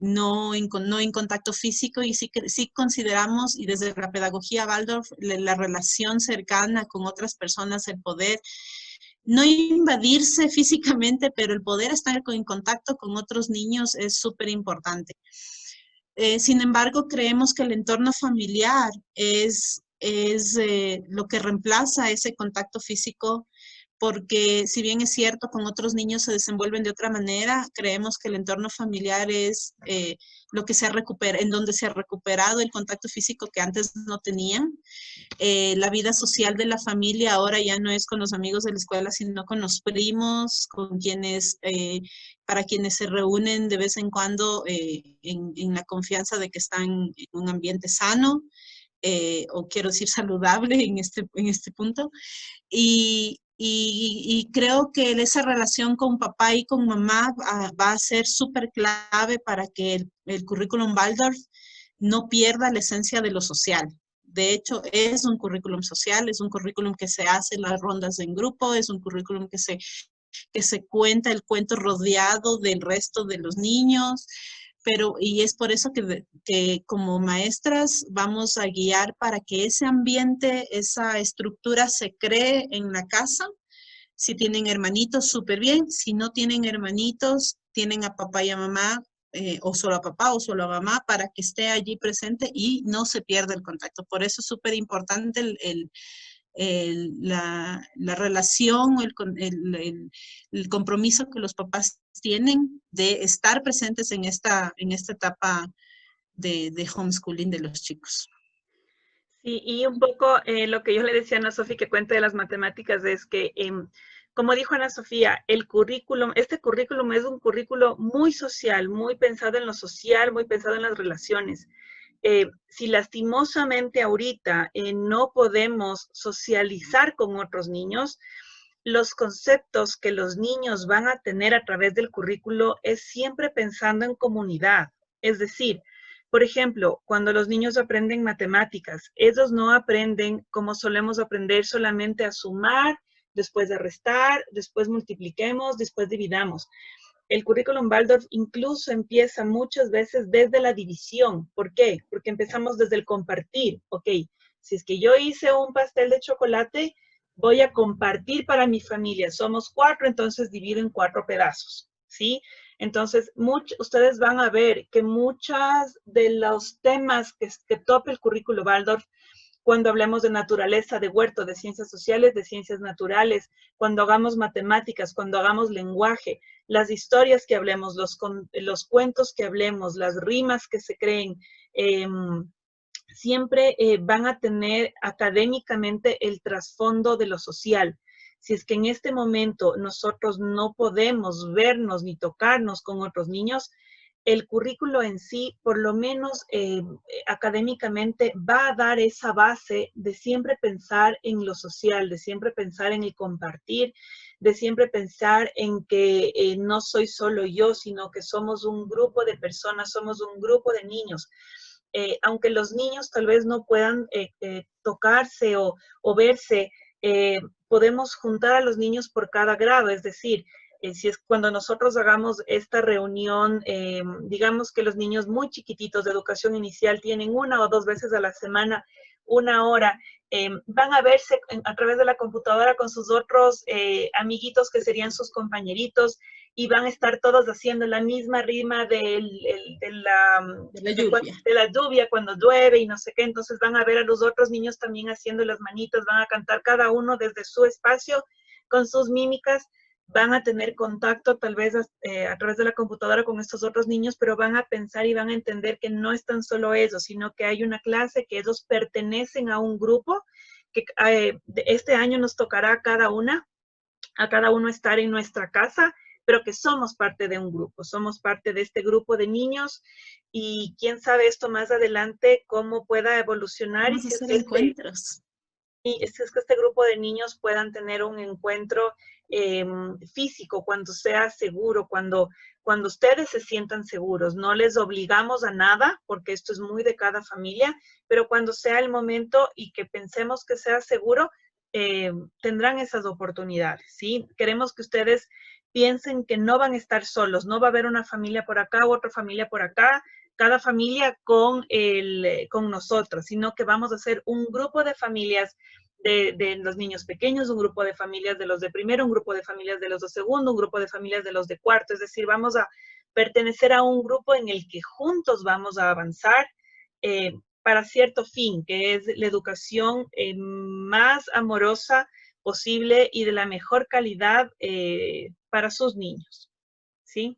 no en contacto físico, y sí consideramos, y desde la pedagogía Waldorf, la relación cercana con otras personas, el poder no invadirse físicamente, pero el poder estar en contacto con otros niños es súper importante. Sin embargo, creemos que el entorno familiar es lo que reemplaza ese contacto físico, porque si bien es cierto, con otros niños se desenvuelven de otra manera, creemos que el entorno familiar es lo que en donde se ha recuperado el contacto físico que antes no tenían. La vida social de la familia ahora ya no es con los amigos de la escuela, sino con los primos, con quienes, para quienes se reúnen de vez en cuando en la confianza de que están en un ambiente sano, o quiero decir saludable en este punto. Y creo que esa relación con papá y con mamá va a ser súper clave para que el currículum Waldorf no pierda la esencia de lo social. De hecho, es un currículum social, es un currículum que se hace las rondas en grupo, es un currículum que se cuenta el cuento rodeado del resto de los niños, y es por eso que como maestras vamos a guiar para que ese ambiente, esa estructura se cree en la casa. Si tienen hermanitos, súper bien. Si no tienen hermanitos, tienen a papá y a mamá, o solo a papá o solo a mamá, para que esté allí presente y no se pierda el contacto. Por eso es súper importante la relación o el compromiso que los papás tienen de estar presentes en esta etapa de homeschooling de los chicos. Sí, y un poco lo que yo le decía a Ana Sofía que cuenta de las matemáticas es que, como dijo Ana Sofía, este currículum es un currículo muy social, muy pensado en lo social, muy pensado en las relaciones. Si lastimosamente ahorita no podemos socializar con otros niños, los conceptos que los niños van a tener a través del currículo es siempre pensando en comunidad. Es decir, por ejemplo, cuando los niños aprenden matemáticas, ellos no aprenden como solemos aprender solamente a sumar, después a restar, después multipliquemos, después dividamos. El currículum Waldorf incluso empieza muchas veces desde la división. ¿Por qué? Porque empezamos desde el compartir. Ok, si es que yo hice un pastel de chocolate, voy a compartir para mi familia. Somos 4, entonces divido en 4 pedazos, ¿sí? Entonces, ustedes van a ver que muchos de los temas que topa el currículo Waldorf, cuando hablemos de naturaleza, de huerto, de ciencias sociales, de ciencias naturales, cuando hagamos matemáticas, cuando hagamos lenguaje, las historias que hablemos, los cuentos que hablemos, las rimas que se creen, siempre van a tener académicamente el trasfondo de lo social. Si es que en este momento nosotros no podemos vernos ni tocarnos con otros niños, el currículo en sí, por lo menos académicamente, va a dar esa base de siempre pensar en lo social, de siempre pensar en el compartir, de siempre pensar en que no soy solo yo, sino que somos un grupo de personas, somos un grupo de niños. Aunque los niños tal vez no puedan tocarse o verse, podemos juntar a los niños por cada grado, es decir, si es cuando nosotros hagamos esta reunión, digamos que los niños muy chiquititos de educación inicial tienen 1 o 2 veces a la semana 1 hora, van a verse a través de la computadora con sus otros amiguitos que serían sus compañeritos, y van a estar todos haciendo la misma rima de la lluvia cuando llueve y no sé qué. Entonces van a ver a los otros niños también haciendo las manitas, van a cantar cada uno desde su espacio con sus mímicas, van a tener contacto tal vez a través de la computadora con estos otros niños, pero van a pensar y van a entender que no están solo ellos, sino que hay una clase, que ellos pertenecen a un grupo, que este año nos tocará a cada uno estar en nuestra casa, pero que somos parte de un grupo, somos parte de este grupo de niños, y quién sabe esto más adelante cómo pueda evolucionar. Vamos a hacer encuentros. Y es que este grupo de niños puedan tener un encuentro físico cuando sea seguro, cuando ustedes se sientan seguros. No les obligamos a nada, porque esto es muy de cada familia, pero cuando sea el momento y que pensemos que sea seguro, tendrán esas oportunidades, ¿sí? Queremos que ustedes piensen que no van a estar solos, no va a haber una familia por acá u otra familia por acá, cada familia con nosotros, sino que vamos a hacer un grupo de familias de los niños pequeños, un grupo de familias de los de primero, un grupo de familias de los de segundo, un grupo de familias de los de cuarto. Es decir, vamos a pertenecer a un grupo en el que juntos vamos a avanzar para cierto fin, que es la educación más amorosa posible y de la mejor calidad para sus niños, ¿sí?